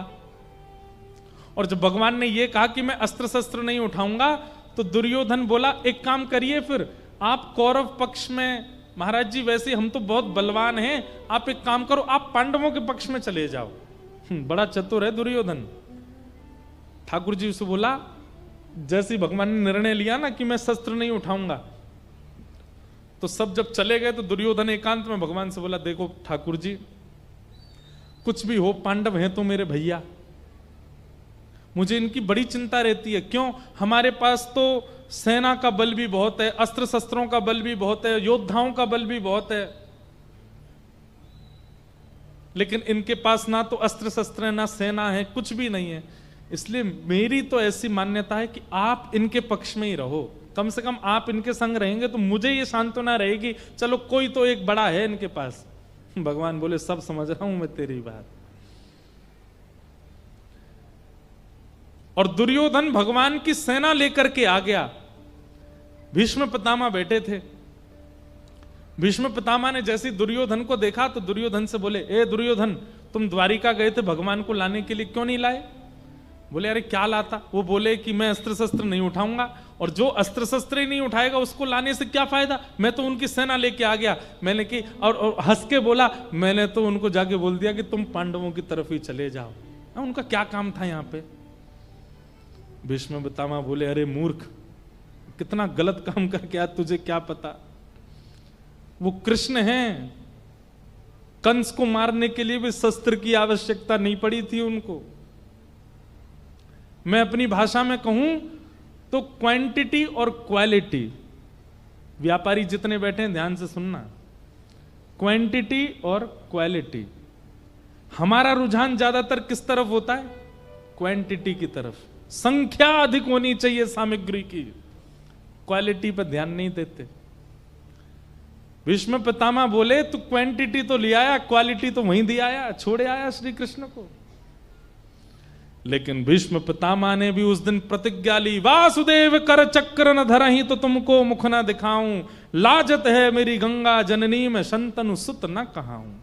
और जब भगवान ने यह कहा कि मैं अस्त्र शस्त्र नहीं उठाऊंगा, तो दुर्योधन बोला एक काम करिए, फिर आप कौरव पक्ष में, महाराज जी वैसे हम तो बहुत बलवान हैं, आप एक काम करो, आप पांडवों के पक्ष में चले जाओ। बड़ा चतुर है दुर्योधन। ठाकुर जी उसे बोला, जैसे ही भगवान ने निर्णय लिया ना कि मैं शस्त्र नहीं उठाऊंगा, तो सब जब चले गए तो दुर्योधन एकांत में भगवान से बोला, देखो ठाकुर जी, कुछ भी हो, पांडव हैं तो मेरे भैया, मुझे इनकी बड़ी चिंता रहती है। क्यों? हमारे पास तो सेना का बल भी बहुत है, अस्त्र शस्त्रों का बल भी बहुत है, योद्धाओं का बल भी बहुत है, लेकिन इनके पास ना तो अस्त्र शस्त्र है, ना सेना है, कुछ भी नहीं है। इसलिए मेरी तो ऐसी मान्यता है कि आप इनके पक्ष में ही रहो, कम से कम आप इनके संग रहेंगे तो मुझे ये सांत्वना रहेगी, चलो कोई तो एक बड़ा है इनके पास। भगवान बोले, सब समझ रहा हूं मैं तेरी बात। और दुर्योधन भगवान की सेना लेकर के आ गया। भीष्म पितामह बैठे थे। भीष्म पितामह ने जैसे दुर्योधन को देखा तो दुर्योधन से बोले, ए दुर्योधन, तुम द्वारिका गए थे भगवान को लाने के लिए, क्यों नहीं लाए? बोले, अरे क्या लाता? वो बोले कि मैं अस्त्र शस्त्र नहीं उठाऊंगा, और जो अस्त्र शस्त्र ही नहीं उठाएगा उसको लाने से क्या फायदा, मैं तो उनकी सेना लेके आ गया। मैंने कि और हंस के बोला, मैंने तो उनको जाके बोल दिया कि तुम पांडवों की तरफ ही चले जाओ, उनका क्या काम था यहां पे। भीष्म पितामह बोले, अरे मूर्ख, कितना गलत काम करके आज, तुझे क्या पता, वो कृष्ण हैं, कंस को मारने के लिए भी शस्त्र की आवश्यकता नहीं पड़ी थी उनको। मैं अपनी भाषा में कहूं तो क्वांटिटी और क्वालिटी, व्यापारी जितने बैठे हैं ध्यान से सुनना, क्वांटिटी और क्वालिटी। हमारा रुझान ज्यादातर किस तरफ होता है? क्वांटिटी की तरफ। संख्या अधिक होनी चाहिए सामग्री की, क्वालिटी पर ध्यान नहीं देते। भीष्म पितामह बोले, तू क्वांटिटी तो ले आया, क्वालिटी तो वहीं दे आया, छोड़े आया श्री कृष्ण को। लेकिन भीष्म पितामह ने भी उस दिन प्रतिज्ञा ली, वासुदेव कर चक्र न धरहि तो तुमको मुख न दिखाऊं, लाजत है मेरी गंगा जननी में शंतनु सुत न कहाऊं।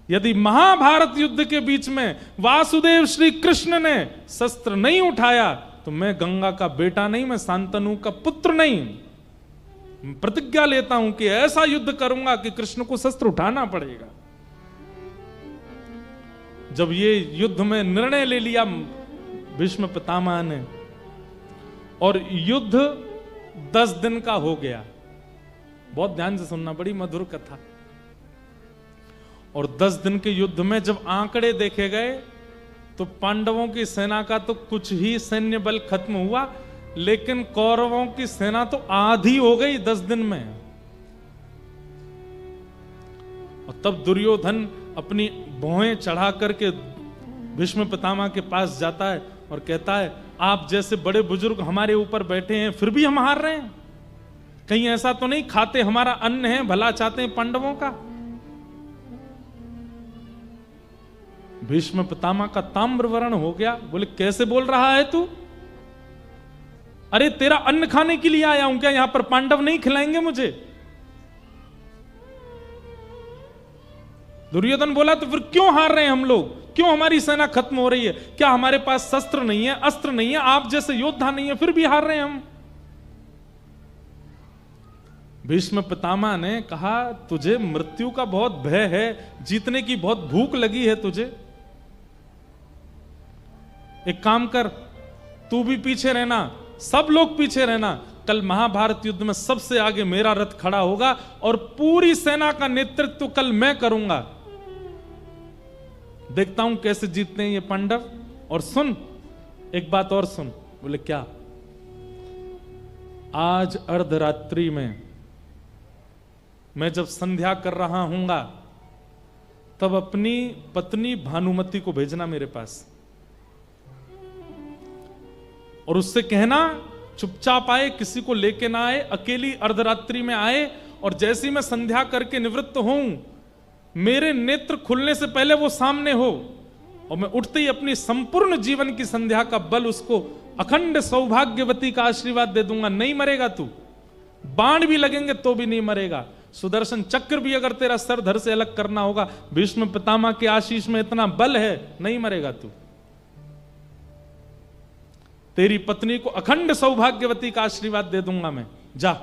यदि महाभारत युद्ध के बीच में वासुदेव श्री कृष्ण ने शस्त्र नहीं उठाया तो मैं गंगा का बेटा नहीं, मैं शांतनु का पुत्र नहीं। प्रतिज्ञा लेता हूं कि ऐसा युद्ध करूंगा कि कृष्ण को शस्त्र उठाना पड़ेगा। जब ये युद्ध में निर्णय ले लिया भीष्म पितामह ने, और युद्ध 10 दिन का हो गया, बहुत ध्यान से सुनना, बड़ी मधुर कथा। और 10 दिन के युद्ध में जब आंकड़े देखे गए तो पांडवों की सेना का तो कुछ ही सैन्य बल खत्म हुआ, लेकिन कौरवों की सेना तो आधी हो गई 10 दिन में। और तब दुर्योधन अपनी भौहें चढ़ा करके भीष्म पितामह के पास जाता है और कहता है, आप जैसे बड़े बुजुर्ग हमारे ऊपर बैठे हैं, फिर भी हम हार रहे हैं, कहीं ऐसा तो नहीं खाते हमारा अन्न है, भला चाहते हैं पांडवों का। भीष्म पितामह का ताम्रवर्ण हो गया, बोले कैसे बोल रहा है तू? अरे तेरा अन्न खाने के लिए आया हूं क्या? यहां पर पांडव नहीं खिलाएंगे मुझे? दुर्योधन बोला, तो फिर क्यों हार रहे हैं हम लोग? क्यों हमारी सेना खत्म हो रही है? क्या हमारे पास शस्त्र नहीं है, अस्त्र नहीं है, आप जैसे योद्धा नहीं है, फिर भी हार रहे हैं हम? भीष्म पितामह ने कहा, तुझे मृत्यु का बहुत भय है, जीतने की बहुत भूख लगी है तुझे। एक काम कर, तू भी पीछे रहना, सब लोग पीछे रहना, कल महाभारत युद्ध में सबसे आगे मेरा रथ खड़ा होगा और पूरी सेना का नेतृत्व कल मैं करूंगा। देखता हूं कैसे जीतते हैं ये पांडव। और सुन, एक बात और सुन। बोले क्या? आज अर्धरात्रि में मैं जब संध्या कर रहा हूंगा तब अपनी पत्नी भानुमति को भेजना मेरे पास और उससे कहना चुपचाप आए, किसी को लेके ना आए, अकेली अर्धरात्रि में आए, और जैसी मैं संध्या करके निवृत्त हूं, मेरे नेत्र खुलने से पहले वो सामने हो, और मैं उठते ही अपनी संपूर्ण जीवन की संध्या का बल उसको अखंड सौभाग्यवती का आशीर्वाद दे दूंगा। नहीं मरेगा तू, बाण भी लगेंगे तो भी नहीं मरेगा, सुदर्शन चक्र भी अगर तेरा सर धड़ से अलग करना होगा, भीष्म पितामह के आशीष में इतना बल है, नहीं मरेगा तू। तेरी पत्नी को अखंड सौभाग्यवती का आशीर्वाद दे दूंगा मैं, जा।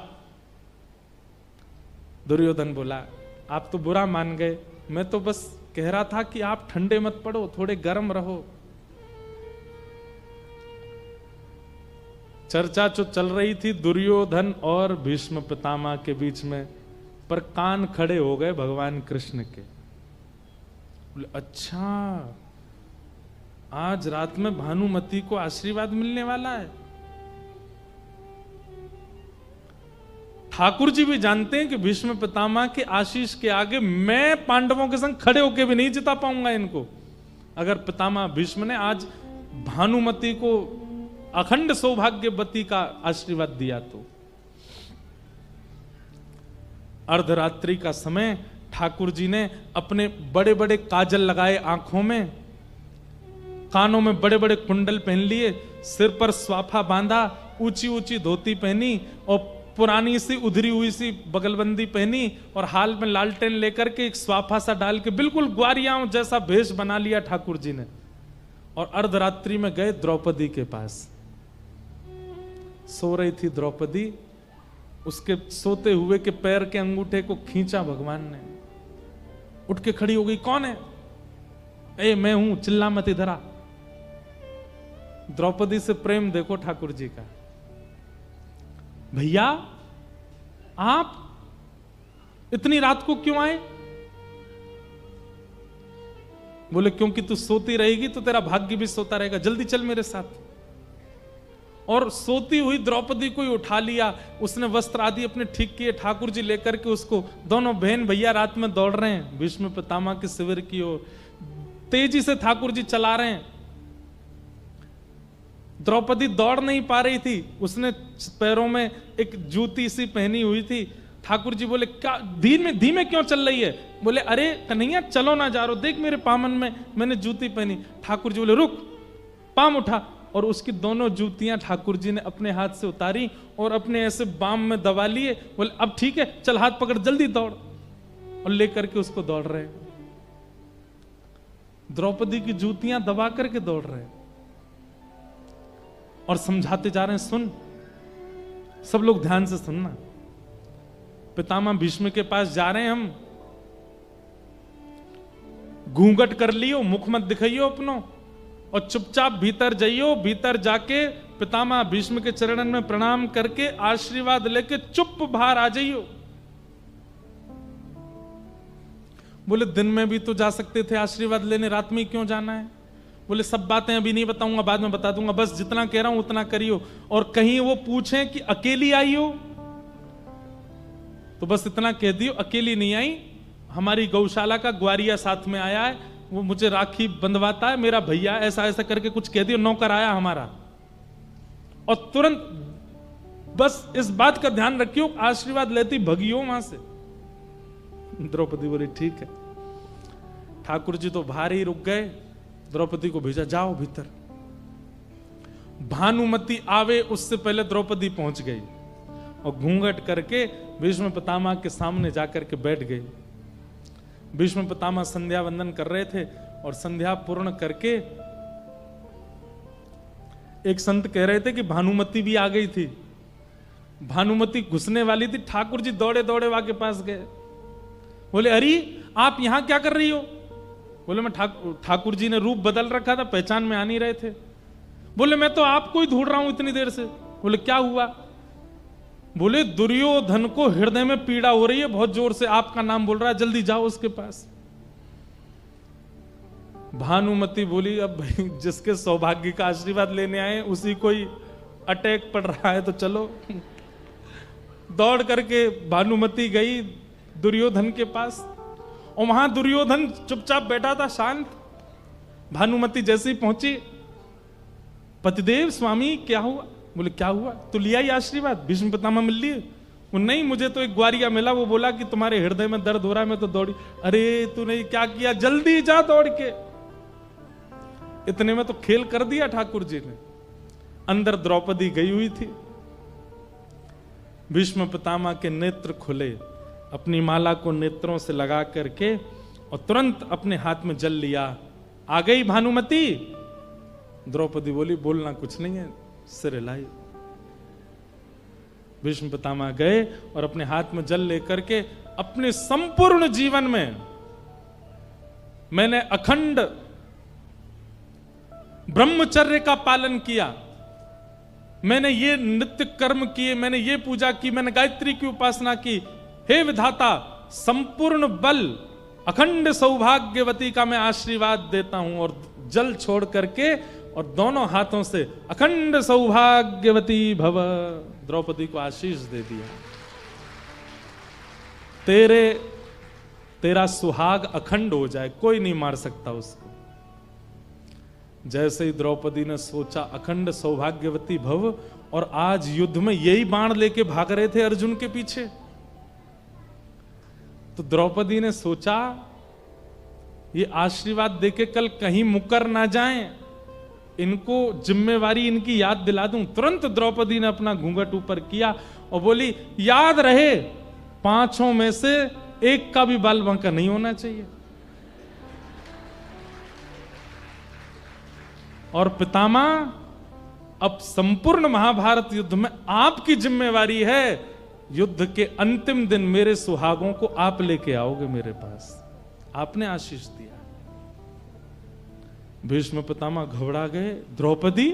दुर्योधन बोला, आप तो बुरा मान गए, मैं तो बस कह रहा था कि आप ठंडे मत पड़ो, थोड़े गर्म रहो। चर्चा जो चल रही थी दुर्योधन और भीष्म पितामह के बीच में, पर कान खड़े हो गए भगवान कृष्ण के। बोले, अच्छा आज रात में भानुमति को आशीर्वाद मिलने वाला है। ठाकुर जी भी जानते हैं कि भीष्म पितामह के आशीष के आगे मैं पांडवों के संग खड़े होकर भी नहीं जिता पाऊंगा इनको। अगर पितामह भीष्म ने आज भानुमति को अखंड सौभाग्यवती का आशीर्वाद दिया तो। अर्धरात्रि का समय, ठाकुर जी ने अपने बड़े बड़े काजल लगाए आंखों में, कानों में बड़े बड़े कुंडल पहन लिए, सिर पर स्वाफा बांधा, ऊंची ऊंची धोती पहनी और पुरानी सी उधरी हुई सी बगलबंदी पहनी, और हाल में लालटेन लेकर के एक स्वाफा सा डाल के बिल्कुल ग्वारियां जैसा भेष बना लिया ठाकुर जी ने, और अर्धरात्रि में गए द्रौपदी के पास। सो रही थी द्रौपदी, उसके सोते हुए के पैर के अंगूठे को खींचा भगवान ने, उठ के खड़ी हो गई। कौन है? ए मैं हूं, चिल्ला मत इधर आ। द्रौपदी से प्रेम देखो ठाकुर जी का। भैया आप इतनी रात को क्यों आए? बोले क्योंकि तू सोती रहेगी तो तेरा भाग्य भी सोता रहेगा, जल्दी चल मेरे साथ। और सोती हुई द्रौपदी को ही उठा लिया, उसने वस्त्र आदि अपने ठीक किए, ठाकुर जी लेकर के उसको, दोनों बहन भैया रात में दौड़ रहे हैं भीष्म पितामह के शिविर की ओर, तेजी से ठाकुर जी चला रहे हैं। द्रौपदी दौड़ नहीं पा रही थी, उसने पैरों में एक जूती सी पहनी हुई थी। ठाकुर जी बोले क्या धीमे धीमे क्यों चल रही है? बोले अरे कन्हैया चलो ना जा रो, देख मेरे पामन में मैंने जूती पहनी। ठाकुर जी बोले रुक, पाम उठा, और उसकी दोनों जूतियां ठाकुर जी ने अपने हाथ से उतारी और अपने ऐसे बाम में दबा लिए। बोले अब ठीक है, चल हाथ पकड़, जल्दी दौड़, और लेकर के उसको दौड़ रहे। द्रौपदी की जूतियां दबा करके दौड़ रहे और समझाते जा रहे हैं, सुन, सब लोग ध्यान से सुनना। पितामह भीष्म के पास जा रहे हैं हम, घूंघट कर लियो, मुख मत दिखाइयो अपनो, और चुपचाप भीतर जाइयो। भीतर जाके पितामह भीष्म के चरणन में प्रणाम करके आशीर्वाद लेके चुप बाहर आ जाइयो। बोले दिन में भी तो जा सकते थे आशीर्वाद लेने, रात में क्यों जाना है? बोले सब बातें अभी नहीं बताऊंगा, बाद में बता दूंगा, बस जितना कह रहा हूं उतना करियो। और कहीं वो पूछें कि अकेली आई हो तो बस इतना कह दियो, अकेली नहीं आई, हमारी गौशाला का ग्वारिया साथ में आया है, वो मुझे राखी बंधवाता है, मेरा भैया, ऐसा ऐसा करके कुछ कह दियो, नौकर आया हमारा। और तुरंत बस इस बात का ध्यान रखियो, आशीर्वाद लेती भगियो वहां से। द्रौपदी बोली ठीक है। ठाकुर जी तो बाहर ही रुक गए, द्रौपदी को भेजा, जाओ भीतर। भानुमति आवे उससे पहले द्रौपदी पहुंच गई और घूंघट करके भीष्म पितामह के सामने जाकर के बैठ गई। भीष्म पितामह संध्या वंदन कर रहे थे और संध्या पूर्ण करके एक संत कह रहे थे कि भानुमति भी आ गई थी। भानुमति घुसने वाली थी, ठाकुर जी दौड़े दौड़े वहां के पास गए। बोले अरे आप यहां क्या कर रही हो? बोले मैं ठाकुर जी ने रूप बदल रखा था, पहचान में आ नहीं रहे थे। बोले मैं तो आपको ही ढूंढ रहा हूं इतनी देर से। बोले क्या हुआ? बोले दुर्योधन को हृदय में पीड़ा हो रही है, बहुत जोर से आपका नाम बोल रहा है, जल्दी जाओ उसके पास। भानुमति बोली अब भाई जिसके सौभाग्य का आशीर्वाद लेने आए उसी को ही अटैक पड़ रहा है तो चलो। दौड़ करके भानुमति गई दुर्योधन के पास और वहां दुर्योधन चुपचाप बैठा था, शांत। भानुमति जैसे ही पहुंची, पतिदेव स्वामी क्या हुआ? बोले क्या हुआ? तो लिया ही आशीर्वाद, भीष्म पितामह मिल लिए? वो नहीं, मुझे तो एक ग्वारिया मिला, वो बोला कि तुम्हारे हृदय में दर्द हो रहा है, मैं तो दौड़ी। अरे तूने क्या किया, जल्दी जा दौड़ के। इतने में तो खेल कर दिया ठाकुर जी ने। अंदर द्रौपदी गई हुई थी। भीष्म पितामह के नेत्र खुले, अपनी माला को नेत्रों से लगा करके और तुरंत अपने हाथ में जल लिया। आ गई भानुमति? द्रौपदी बोली बोलना कुछ नहीं है, सिर हिलाई। भीष्म पितामह गए और अपने हाथ में जल लेकर के, अपने संपूर्ण जीवन में मैंने अखंड ब्रह्मचर्य का पालन किया, मैंने ये नित्य कर्म किए, मैंने ये पूजा की, मैंने गायत्री की उपासना की। हे विधाता, संपूर्ण बल अखंड सौभाग्यवती का मैं आशीर्वाद देता हूं। और जल छोड़ करके और दोनों हाथों से अखंड सौभाग्यवती भव, द्रौपदी को आशीष दे दिया। तेरा सुहाग अखंड हो जाए, कोई नहीं मार सकता उसको। जैसे ही द्रौपदी ने सोचा अखंड सौभाग्यवती भव, और आज युद्ध में यही बाण लेके भाग रहे थे अर्जुन के पीछे, तो द्रौपदी ने सोचा ये आशीर्वाद देके कल कहीं मुकर ना जाएं, इनको जिम्मेवारी इनकी याद दिला दूं। तुरंत द्रौपदी ने अपना घूंघट ऊपर किया और बोली, याद रहे 5 में से एक का भी बाल बांका नहीं होना चाहिए। और पितामह, अब संपूर्ण महाभारत युद्ध में आपकी जिम्मेवारी है। युद्ध के अंतिम दिन मेरे सुहागों को आप लेके आओगे मेरे पास, आपने आशीष दिया। भीष्म पितामह घबरा गए। द्रौपदी,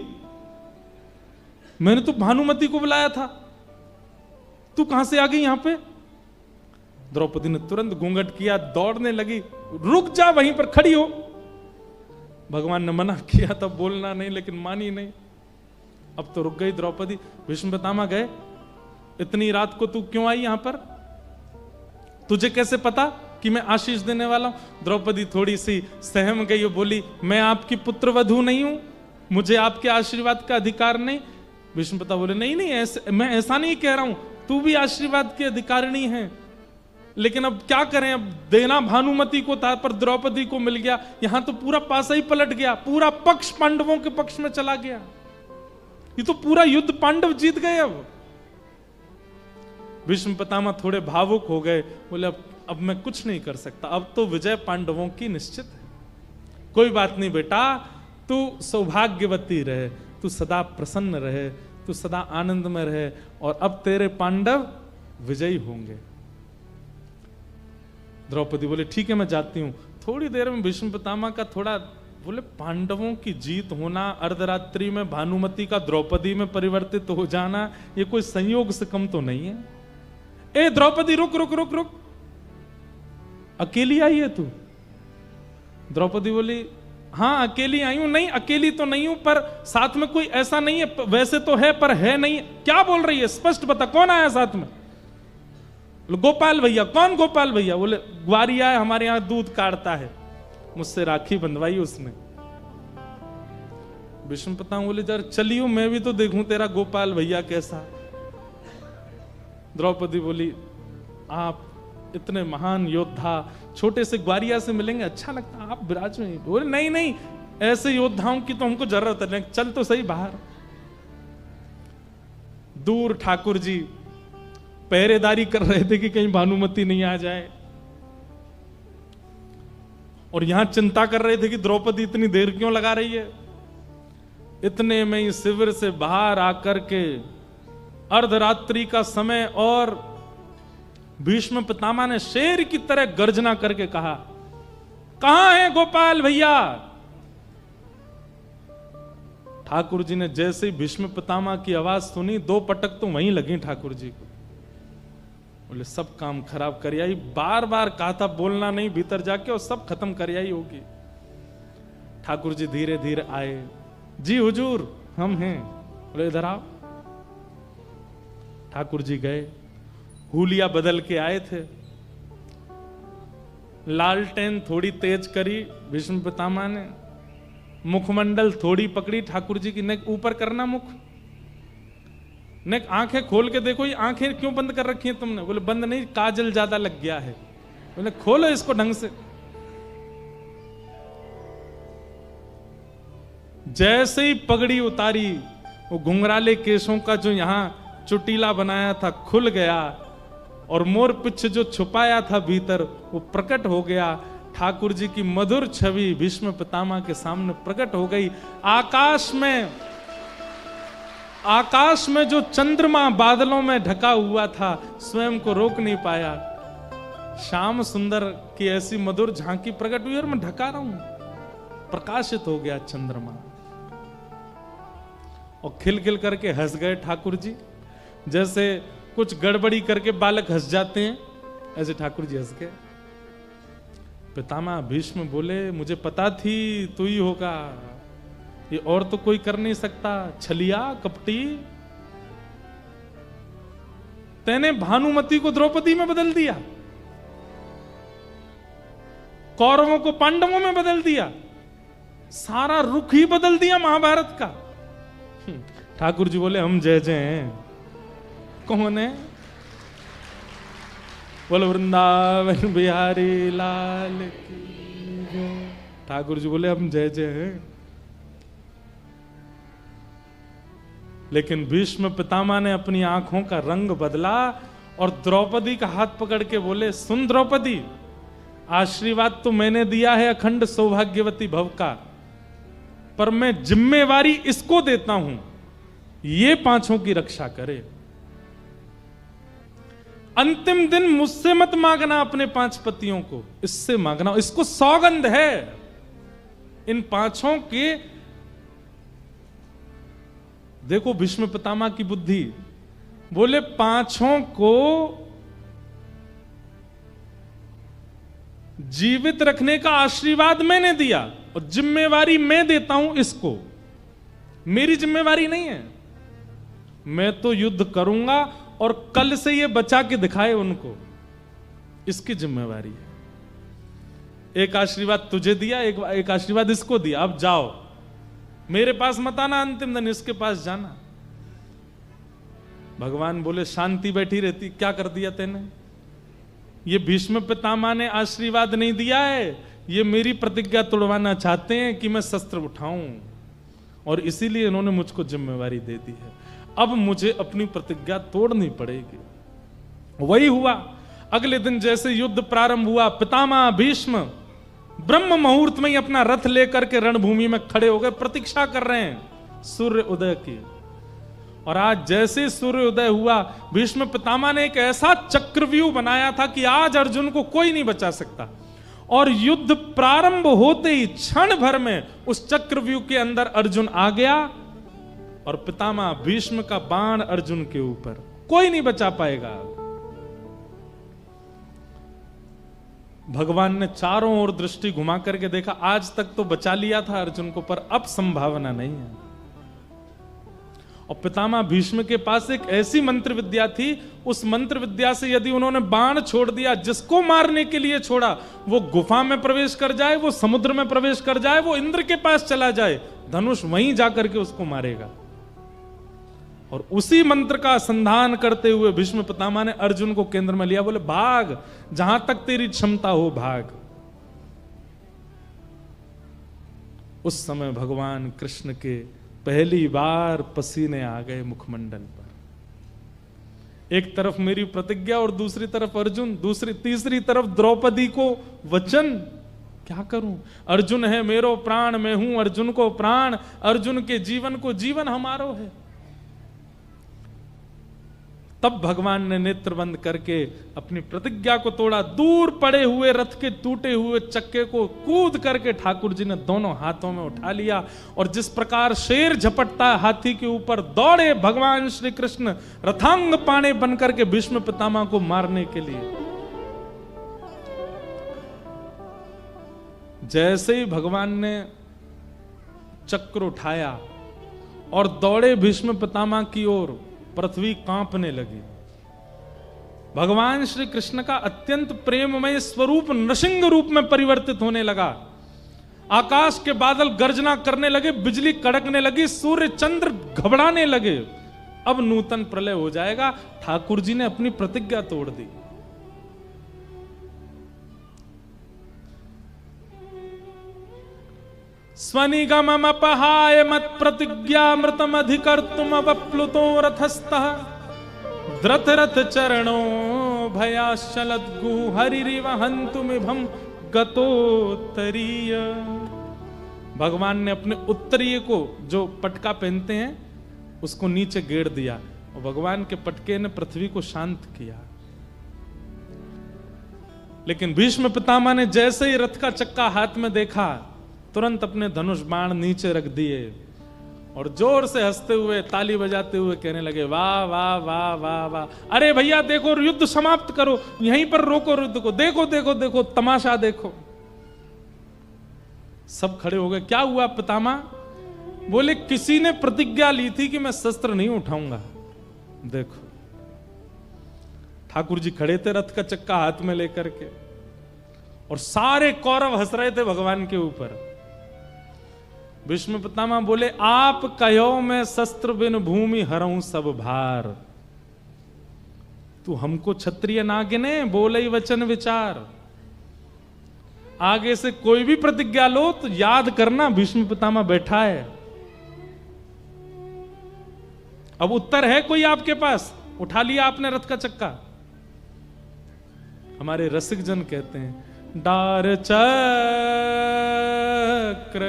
मैंने तो भानुमति को बुलाया था, तू कहां से आ गई यहां पे? द्रौपदी ने तुरंत घूंघट किया, दौड़ने लगी। रुक जा, वहीं पर खड़ी हो। भगवान ने मना किया तब बोलना नहीं, लेकिन मानी नहीं। अब तो रुक गई द्रौपदी। भीष्म पितामह गए, इतनी रात को तू क्यों आई यहां पर? तुझे कैसे पता कि मैं आशीष देने वाला हूं? द्रौपदी थोड़ी सी सहम गई और बोली, मैं आपकी पुत्रवधू नहीं हूं, मुझे आपके आशीर्वाद का अधिकार नहीं। भीष्म पितामह बोले, नहीं नहीं, मैं ऐसा नहीं कह रहा हूं, तू भी आशीर्वाद की अधिकारिणी है, लेकिन अब क्या करें, अब देना भानुमति को था पर द्रौपदी को मिल गया। यहां तो पूरा पासा ही पलट गया, पूरा पक्ष पांडवों के पक्ष में चला गया। ये तो पूरा युद्ध पांडव जीत गए। अब भीष्म पितामह थोड़े भावुक हो गए, बोले अब मैं कुछ नहीं कर सकता, अब तो विजय पांडवों की निश्चित है। कोई बात नहीं बेटा, तू सौभाग्यवती रहे, तू सदा प्रसन्न रहे, तू सदा आनंद में रहे, और अब तेरे पांडव विजयी होंगे। द्रौपदी बोले, ठीक है मैं जाती हूं। थोड़ी देर में भीष्म पितामह का थोड़ा, बोले पांडवों की जीत होना, अर्धरात्रि में भानुमति का द्रौपदी में परिवर्तित हो जाना, ये कोई संयोग से कम तो नहीं है। ए द्रौपदी, रुक रुक रुक रुक, अकेली आई है तू? द्रौपदी बोली, हाँ अकेली आई हूं। नहीं अकेली तो नहीं हूं, पर साथ में कोई ऐसा नहीं है, वैसे तो है पर है नहीं। क्या बोल रही है, स्पष्ट बता, कौन आया साथ में? गोपाल भैया। कौन गोपाल भैया? बोले ग्वारिया है, हमारे यहां दूध काटता है, मुझसे राखी बंधवाई उसने। भीष्म पितामह बोले, जरा चलियो, मैं भी तो देखूं तेरा गोपाल भैया कैसा। द्रौपदी बोली, आप इतने महान योद्धा छोटे से ग्वारिया से मिलेंगे, अच्छा लगता, आप विराज में। बोले नहीं नहीं, ऐसे योद्धाओं की तो हमको जरूरत है, चल तो सही बाहर। दूर ठाकुर जी पहरेदारी कर रहे थे कि कहीं भानुमति नहीं आ जाए, और यहां चिंता कर रहे थे कि द्रौपदी इतनी देर क्यों लगा रही है। इतने में ही शिविर से बाहर आकर के अर्धरात्रि का समय, और भीष्म पितामह ने शेर की तरह गर्जना करके कहा, कहां है गोपाल भैया? ठाकुर जी ने जैसे ही भीष्म पितामह की आवाज सुनी, 2 पटक तो वहीं लगी ठाकुर जी को। बोले सब काम खराब कर आई, बार बार कहा था बोलना नहीं भीतर जाके, और सब खत्म कर आई होगी। ठाकुर जी धीरे धीरे आए। जी हुजूर, हम हैं। बोले इधर आओ। ठाकुर जी गए, हुलिया बदल के आए थे। लालटेन थोड़ी तेज करी भीष्म पितामह ने, मुखमंडल थोड़ी पकड़ी ठाकुर जी की, नेक ऊपर करना मुख, नेक आंखें खोल के देखो, ये आंखें क्यों बंद कर रखी हैं तुमने? बोले बंद नहीं, काजल ज्यादा लग गया है। बोले खोलो इसको ढंग से। जैसे ही पगड़ी उतारी, वो घुंघराले केशों का जो यहां चुटीला बनाया था खुल गया, और मोर पिछ जो छुपाया था भीतर वो प्रकट हो गया। ठाकुर जी की मधुर छवि भीष्म पितामह के सामने प्रकट हो गई। आकाश में जो चंद्रमा बादलों में ढका हुआ था स्वयं को रोक नहीं पाया। श्याम सुंदर की ऐसी मधुर झांकी प्रकट हुई और मैं ढका रहा हूं, प्रकाशित हो गया चंद्रमा। और खिलखिल करके हंस गए ठाकुर जी, जैसे कुछ गड़बड़ी करके बालक हंस जाते हैं, ऐसे ठाकुर जी हंस गए। पितामह भीष्म बोले मुझे पता थी तू ही होगा, ये और तो कोई कर नहीं सकता। छलिया कपटी, तेने भानुमति को द्रौपदी में बदल दिया, कौरवों को पांडवों में बदल दिया, सारा रुख ही बदल दिया महाभारत का। ठाकुर जी बोले हम जय जय हैं। कौन है? बोलो वृंदावन बिहारी लाल की जय। ठाकुर जी बोले हम जय जय हैं। लेकिन भीष्म पितामह ने अपनी आंखों का रंग बदला और द्रौपदी का हाथ पकड़ के बोले सुन द्रौपदी, आशीर्वाद तो मैंने दिया है अखंड सौभाग्यवती भव का, पर मैं जिम्मेवारी इसको देता हूं, ये पांचों की रक्षा करे। अंतिम दिन मुझसे मत मांगना अपने 5 पतियों को, इससे मांगना, इसको सौगंध है इन पांचों के। देखो भीष्म पितामह की बुद्धि, बोले पांचों को जीवित रखने का आशीर्वाद मैंने दिया और जिम्मेवारी मैं देता हूं इसको, मेरी जिम्मेवारी नहीं है। मैं तो युद्ध करूंगा और कल से ये बचा के दिखाए उनको, इसकी जिम्मेवारी है। एक आशीर्वाद तुझे दिया, एक आशीर्वाद इसको दिया, अब जाओ, मेरे पास मत आना, अंतिम दिन इसके पास जाना। भगवान बोले शांति बैठी रहती, क्या कर दिया तेने? ये भीष्म पितामह ने आशीर्वाद नहीं दिया है, ये मेरी प्रतिज्ञा तोड़वाना चाहते हैं कि मैं शस्त्र उठाऊं, और इसीलिए इन्होंने मुझको जिम्मेवारी दे दी है। अब मुझे अपनी प्रतिज्ञा तोड़नी पड़ेगी। वही हुआ। अगले दिन जैसे युद्ध प्रारंभ हुआ, पितामह भीष्म ब्रह्म मुहूर्त में ही अपना रथ लेकर के रणभूमि में खड़े हो गए, प्रतीक्षा कर रहे हैं सूर्य उदय की। और आज जैसे सूर्य उदय हुआ, भीष्म पितामह ने एक ऐसा चक्रव्यूह बनाया था कि आज अर्जुन को कोई नहीं बचा सकता। और युद्ध प्रारंभ होते ही क्षण भर में उस चक्रव्यूह के अंदर अर्जुन आ गया, और पितामह भीष्म का बाण अर्जुन के ऊपर, कोई नहीं बचा पाएगा। भगवान ने चारों ओर दृष्टि घुमा करके देखा, आज तक तो बचा लिया था अर्जुन को, पर अब संभावना नहीं है। और पितामह भीष्म के पास एक ऐसी मंत्र विद्या थी, उस मंत्र विद्या से यदि उन्होंने बाण छोड़ दिया, जिसको मारने के लिए छोड़ा, वो गुफा में प्रवेश कर जाए, वो समुद्र में प्रवेश कर जाए, वो इंद्र के पास चला जाए, धनुष वहीं जाकर के उसको मारेगा। और उसी मंत्र का संधान करते हुए भीष्म पितामह ने अर्जुन को केंद्र में लिया, बोले भाग, जहां तक तेरी क्षमता हो भाग। उस समय भगवान कृष्ण के पहली बार पसीने आ गए मुखमंडल पर। एक तरफ मेरी प्रतिज्ञा और दूसरी तरफ अर्जुन, तीसरी तरफ द्रौपदी को वचन, क्या करूं? अर्जुन है मेरो प्राण, मैं हूं अर्जुन को प्राण, अर्जुन के जीवन को जीवन हमारो है। तब भगवान ने नेत्र बंद करके अपनी प्रतिज्ञा को तोड़ा, दूर पड़े हुए रथ के टूटे हुए चक्के को कूद करके ठाकुर जी ने दोनों हाथों में उठा लिया, और जिस प्रकार शेर झपटता है हाथी के ऊपर, दौड़े भगवान श्री कृष्ण रथांग पाणे बनकर के भीष्म पितामह को मारने के लिए। जैसे ही भगवान ने चक्र उठाया और दौड़े भीष्म पितामह की ओर, पृथ्वी कांपने लगी। भगवान श्री कृष्ण का अत्यंत प्रेममय स्वरूप नृसिंह रूप में परिवर्तित होने लगा। आकाश के बादल गर्जना करने लगे, बिजली कड़कने लगी, सूर्य चंद्र घबराने लगे। अब नूतन प्रलय हो जाएगा। ठाकुर जी ने अपनी प्रतिज्ञा तोड़ दी। स्वनिगमम अपहाय मत प्रतिज्ञा मृतम अधिकर्तुम अवप्लुतो रथस्थः द्रथ रथ चरणो भयाशलद्गु हरिरिव हन्तुमिभं गतोत्तरीय। भगवान ने अपने उत्तरीय को, जो पटका पहनते हैं, उसको नीचे गेड़ दिया और भगवान के पटके ने पृथ्वी को शांत किया। लेकिन भीष्म पितामह ने जैसे ही रथ का चक्का हाथ में देखा, तुरंत अपने धनुष बाण नीचे रख दिए और जोर से हंसते हुए, ताली बजाते हुए कहने लगे, वाह वाह वाह वाह वाह, अरे भैया देखो, युद्ध समाप्त करो, यहीं पर रोको युद्ध को, देखो देखो देखो तमाशा देखो। सब खड़े हो गए। क्या हुआ पितामह? बोले, किसी ने प्रतिज्ञा ली थी कि मैं शस्त्र नहीं उठाऊंगा। देखो, ठाकुर जी खड़े थे रथ का चक्का हाथ में लेकर के, और सारे कौरव हंस रहे थे भगवान के ऊपर। भीष्म पितामह बोले, आप कहो मैं शस्त्र बिन भूमि हरऊं सब भार। तू हमको क्षत्रिय ना गिने, बोले ही वचन विचार। आगे से कोई भी प्रतिज्ञा लो तो याद करना भीष्म पितामह बैठा है। अब उत्तर है कोई आपके पास? उठा लिया आपने रथ का चक्का। हमारे रसिक जन कहते हैं, डार चक्र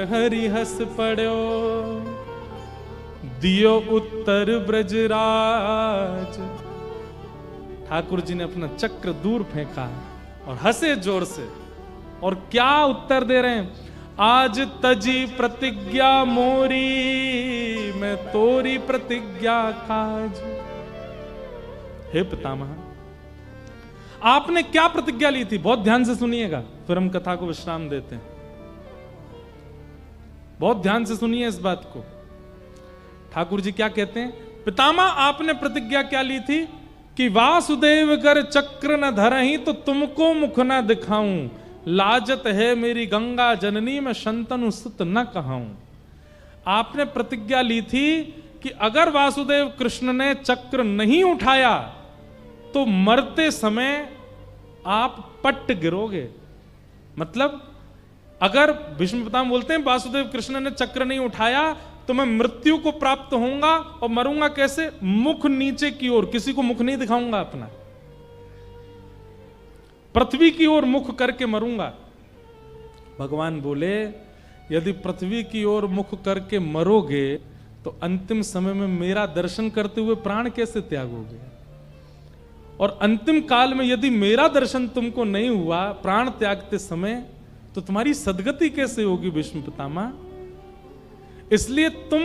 हरि हस पड़ो दियो उत्तर ब्रजराज। ठाकुर जी ने अपना चक्र दूर फेंका और हंसे जोर से। और क्या उत्तर दे रहे हैं? आज तजी प्रतिज्ञा मोरी, मैं तोरी प्रतिज्ञा काज। हे पितामह, आपने क्या प्रतिज्ञा ली थी? बहुत ध्यान से सुनिएगा, फिर हम कथा को विश्राम देते हैं। बहुत ध्यान से सुनिए इस बात को। ठाकुर जी क्या कहते हैं? पितामह, आपने प्रतिज्ञा क्या ली थी कि वासुदेव कर चक्र न धरहीं तो तुमको मुख न दिखाऊं, लाजत है मेरी गंगा जननी में शंतनु सुत न कहाऊं। आपने प्रतिज्ञा ली थी कि अगर वासुदेव कृष्ण ने चक्र नहीं उठाया तो मरते समय आप पट्ट गिरोगे। मतलब अगर भीष्म पितामह बोलते हैं वासुदेव कृष्ण ने चक्र नहीं उठाया तो मैं मृत्यु को प्राप्त होऊंगा, और मरूंगा कैसे? मुख नीचे की ओर, किसी को मुख नहीं दिखाऊंगा अपना, पृथ्वी की ओर मुख करके मरूंगा। भगवान बोले, यदि पृथ्वी की ओर मुख करके मरोगे तो अंतिम समय में मेरा दर्शन करते हुए प्राण कैसे त्यागोगे? और अंतिम काल में यदि मेरा दर्शन तुमको नहीं हुआ प्राण त्यागते समय, तो तुम्हारी सदगति कैसे होगी भीष्म पितामह? इसलिए तुम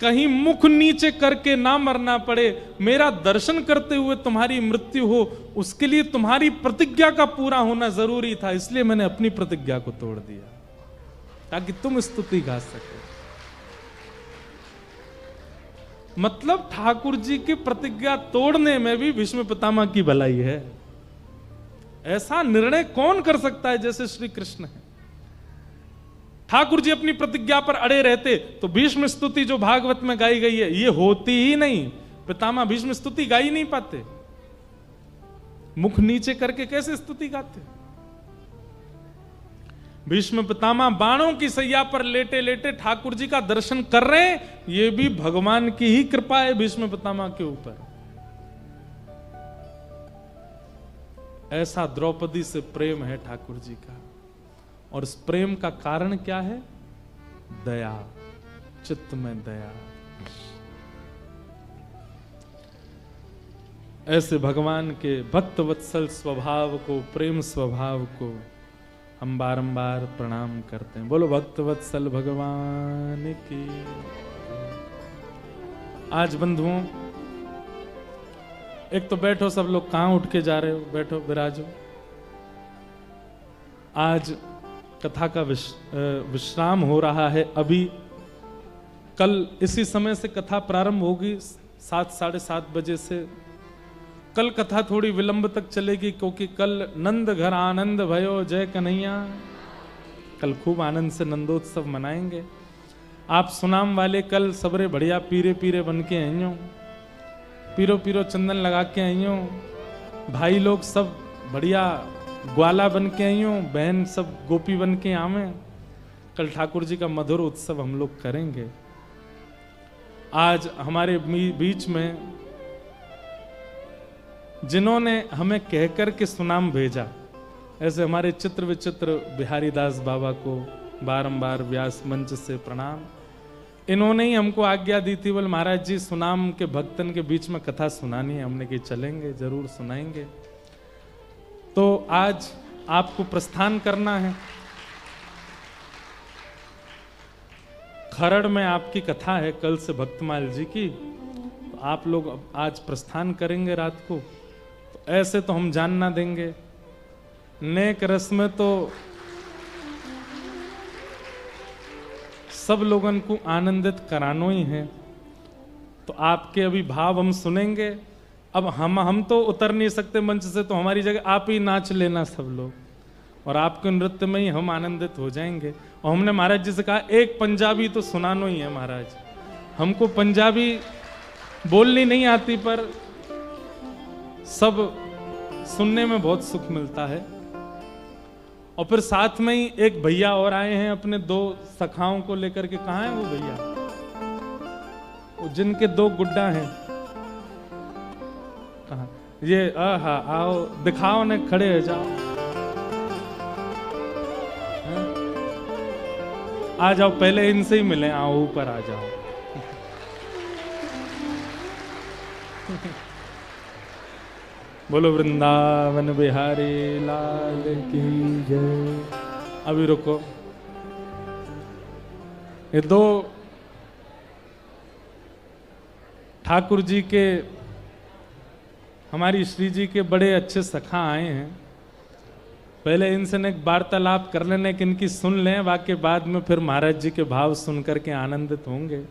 कहीं मुख नीचे करके ना मरना पड़े, मेरा दर्शन करते हुए तुम्हारी मृत्यु हो, उसके लिए तुम्हारी प्रतिज्ञा का पूरा होना जरूरी था। इसलिए मैंने अपनी प्रतिज्ञा को तोड़ दिया ताकि तुम स्तुति गा सके। मतलब ठाकुर जी की प्रतिज्ञा तोड़ने में भी भीष्म पितामह की भलाई है। ऐसा निर्णय कौन कर सकता है जैसे श्री कृष्ण है। ठाकुर जी अपनी प्रतिज्ञा पर अड़े रहते तो भीष्म स्तुति जो भागवत में गाई गई है ये होती ही नहीं। पितामह भीष्म स्तुति गा ही नहीं पाते, मुख नीचे करके कैसे स्तुति गाते। भीष्म पितामह बाणों की सैया पर लेटे लेटे ठाकुर जी का दर्शन कर रहे हैं, ये भी भगवान की ही कृपा है भीष्म पितामह के ऊपर। ऐसा द्रौपदी से प्रेम है ठाकुर जी का, और इस प्रेम का कारण क्या है? दया, चित्त में दया। ऐसे भगवान के भक्त वत्सल स्वभाव को, प्रेम स्वभाव को हम बारंबार प्रणाम करते हैं। बोलो भक्त वत्सल भगवान की। आज बंधुओं, एक तो बैठो, सब लोग कहां उठ के जा रहे हो, बैठो विराजो। आज कथा का विश्राम हो रहा है। अभी कल इसी समय से कथा प्रारंभ होगी, 7 साढ़े 7 बजे से कल कथा थोड़ी विलंब तक चलेगी, क्योंकि कल नंद घर आनंद भयो जय कन्हैया, कल खूब आनंद से नंदोत्सव मनाएंगे। आप सुनाम वाले कल सबरे बढ़िया पीरे पीरे बन के आइयो, पीरो पीरो चंदन लगा के आइयो, भाई लोग सब बढ़िया ग्वाला बन के आइयो, बहन सब गोपी बन के आवे। कल ठाकुर जी का मधुर उत्सव हम लोग करेंगे। आज हमारे बीच में जिन्होंने हमें कहकर के सुनाम भेजा, ऐसे हमारे चित्र विचित्र बिहारी दास बाबा को बारंबार व्यास मंच से प्रणाम। इन्होंने ही हमको आज्ञा दी थी, बोले महाराज जी सुनाम के भक्तन के बीच में कथा सुनानी है। हमने कि चलेंगे, जरूर सुनाएंगे। तो आज आपको प्रस्थान करना है। खरड़ में आपकी कथा है कल से भक्तमाल जी की, तो आप लोग आज प्रस्थान करेंगे रात को। तो ऐसे तो हम जान ना देंगे, नेक रस में तो सब लोगन को आनंदित करानो ही है। तो आपके अभी भाव हम सुनेंगे। अब हम तो उतर नहीं सकते मंच से, तो हमारी जगह आप ही नाच लेना सब लोग, और आपके नृत्य में ही हम आनंदित हो जाएंगे। और हमने महाराज जी से कहा एक पंजाबी तो सुनानो ही है महाराज। हमको पंजाबी बोलनी नहीं आती, पर सब सुनने में बहुत सुख मिलता है। और फिर साथ में ही एक भैया और आए हैं अपने दो सखाओं को लेकर के। कहाँ है वो भैया, वो जिनके दो गुड्डा हैं, कहाँ ये? आहा, आओ दिखाओ ने, खड़े हो जाओ, आ जाओ, पहले इनसे ही मिले। आओ ऊपर आ जाओ। बोलो वृंदावन बिहारी लाल की जय। अभी रुको, ये दो ठाकुर जी के, हमारी श्री जी के बड़े अच्छे सखा आए हैं। पहले इनसे एक वार्तालाप कर लेने कि इनकी सुन लें, वाके बाद में फिर महाराज जी के भाव सुन करके आनंदित होंगे।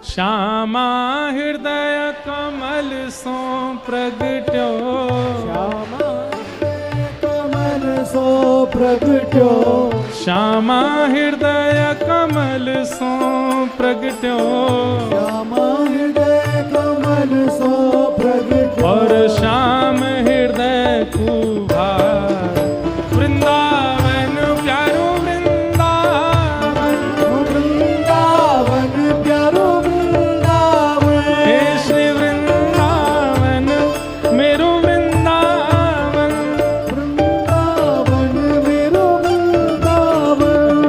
श्यामा हृदय कमल सो प्रगट्यो, श्यामा कमल सो प्रगट्यो, श्यामा हृदय कमल सो प्रगट्यो, श्यामा हृदय कमल सो प्रगट्यो, और श्याम हृदय कुभार वृंदावन प्यारो वृंदावन, वृंदावन प्यारो वृंदावन, हे श्री वृंदावन मेरो वृंदावन, वृंदावन मेरो वृंदावन।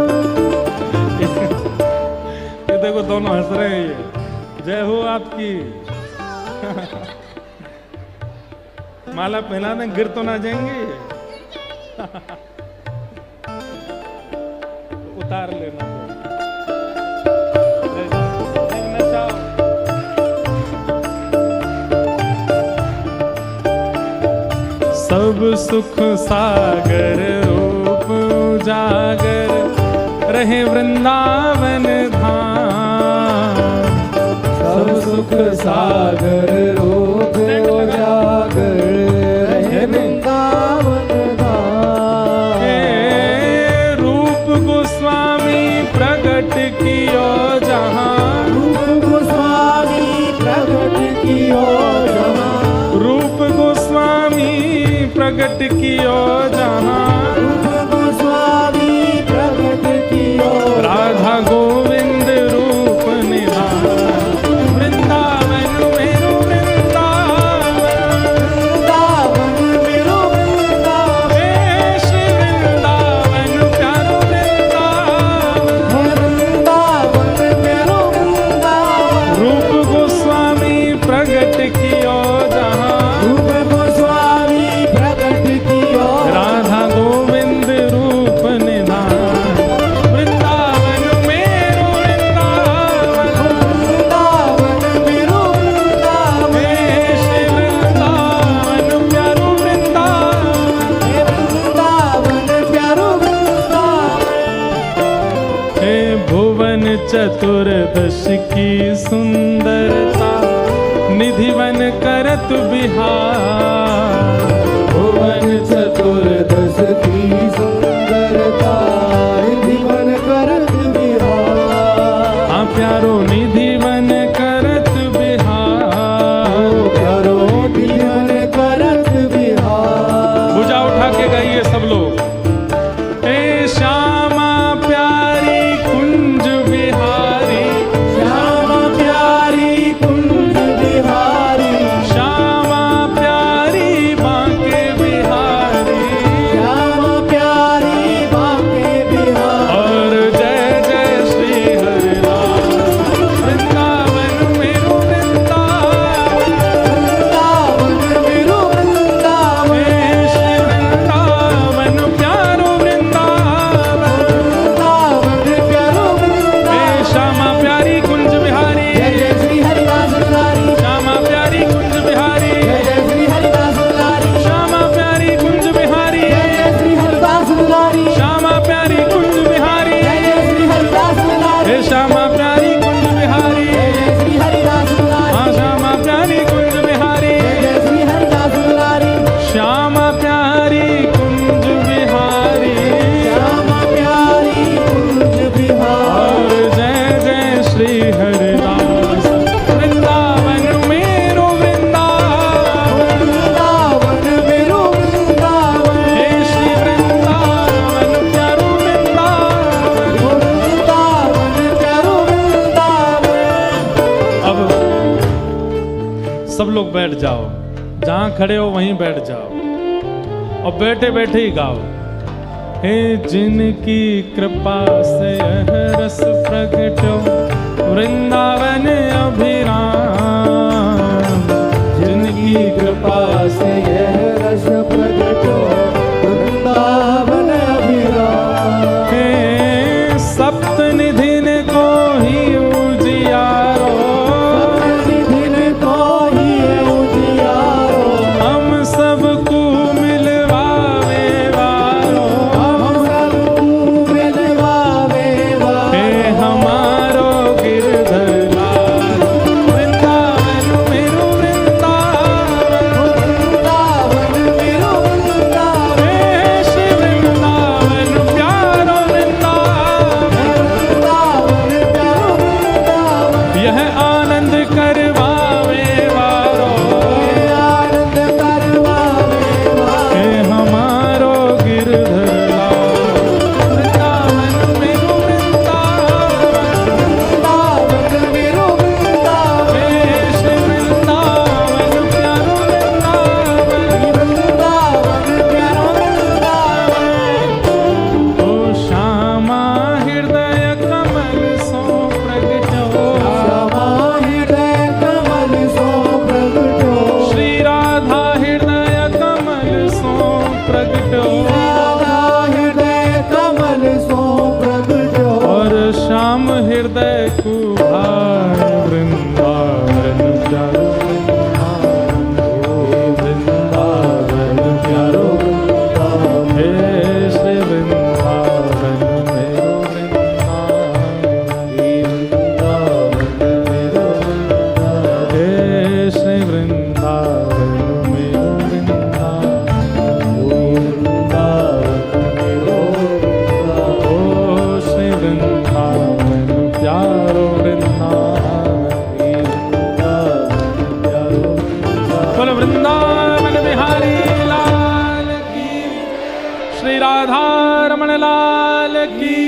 ये देखो दोनों हंस रहे हैं। ये जय हो आपकी। माला पहना दें, गिर तो ना जाएंगे। उतार लेना। नचाओ। सब सुख सागर रूप उजागर, रहे वृंदावन धाम। सब सुख सागर रूप उजागर, रहे वृंदावन धाम। हे रूप गोस्वामी प्रगट कियो जहाँ, रूप गोस्वामी प्रगट कियो जहाँ, रूप गोस्वामी प्रगट कियो जहाँ, रूप गोस्वामी प्रगट कियो राधा गोविंद रूप निधान, वृंदावन मेरो वृंदावन, वृंदावन मेरो वृंदावन, हे श्री वृंदावन प्यारो वृंदावन, वृंदावन मेरो वृंदावन, रूप गोस्वामी प्रगट कियो जहाँ, रूप गोस्वामी प्रगट कियो राधा गोविंद रूप निधान, वृंदावन मेरो वृंदावन, वृंदावन मेरो वृंदावन, हे श्री वृंदावन प्यारो वृंदावन, वृंदावन प्यारो वृंदावन। देश की सुंदरता निधिवन करत बिहार। भुवन चतुर्दश की सुंदरता निधिवन करत बिहार। हाँ प्यारो निधिवन करत बिहार। प्यारो निधिवन करत बिहार। भुजा उठा के गाइए सब लोग। ए श्यामा प्यारी कुंज बिहारी, श्यामा प्यारी कुंज बिहारी। श्यामा प्यारी बांके बिहारी। श्यामा प्यारी बांके बिहारी। और जय जय श्री हरि राम। वृंदावन मेरो वृंदावन, वृंदावन मेरो वृंदावन। हे श्री वृंदावन प्यारो वृंदावन। वृंदावन प्यारो हे वृंदावन। श्यामा प्यारी कुंज बिहारी, जय जय श्री हरिदास मुरारी। श्यामा प्यारी कुंज बिहारी, जय जय श्री हरिदास मुरारी। श्यामा प्यारी कुंज बिहारी, जय जय श्री हरिदास मुरारी। श्यामा प्यारी कुंज बिहारी, जय जय श्री हरिदास मुरारी। हे श्यामा प्यारी कुंज बिहारी। जय जय श्री हरिदास मुरारी। हाँ श्यामा प्यारी कुंज बिहारी, जय जय श्री हरिदास मुरारी। श्यामा प्यारी कुंज बिहारी। श्यामा प्यारी कुंज बिहारी। और जय जय श्री हरिदास। वृंदावन मेरो वृंदावन, वृंदावन मेरो वृंदावन। हे श्री वृंदावन प्यारो वृंदावन। वृंदावन प्यारो वृंदावन। अब सब लोग बैठ जाओ, जहां खड़े हो वहीं बैठ जाओ और बैठे बैठे ही गाओ। हे जिनकी कृपा से यह रस प्रगटो वृंदावन अभिराम। जिनकी कृपा से यह रस प्रगटो वृंदावन अभिराम। हे सप्त निधिन को ही उजियारो, निधिन को ही उजियारो। हम सबको मिलवावे वारो। हम सबको मिलवावे वारो। हे हमारो गिरधर लाल। वृंदावन मेरो वृंदावन, वृंदावन मेरो वृंदावन। हे श्री वृंदावन प्यारो वृंदावन। वृंदावन प्यारो वृंदावन। यह आनंद करवावे वारो। आनंद करवावे वारो। हे हमारो गिरधर लाल। वृंदावन मेरो वृंदावन, वृंदावन मेरो वृंदावन। हे श्री वृंदावन प्यारो वृंदावन। वृंदावन प्यारो वृंदावन। ओ श्यामा हृदय कमल सो प्रगटो, श्यामा हृदय कमल सो प्रगटो। श्री राधा हृदय कमल सो प्रगटो। राधा हृदय कमल सो प्रगटो। और श्याम हृदय कुभार वृंदावन प्यारो वृंदावन प्यारो। हे श्री वृंदावन मेरो वृंदावन। हे श्री वृंदावन मेरो वृंदावन। ओ श्री वृंदावन प्यारो वृंदावन। बोलो वृंदावन बिहारी लाल की, श्री राधा रमण लाल की,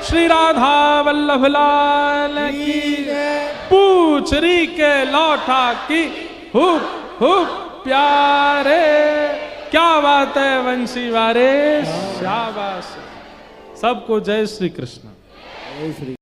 श्री राधा वल्लभ लाल की। पूछरी के लौटा की हुप हुप प्यारे। क्या बात है वंशी वारे, शाबाश। सबको जय श्री कृष्ण।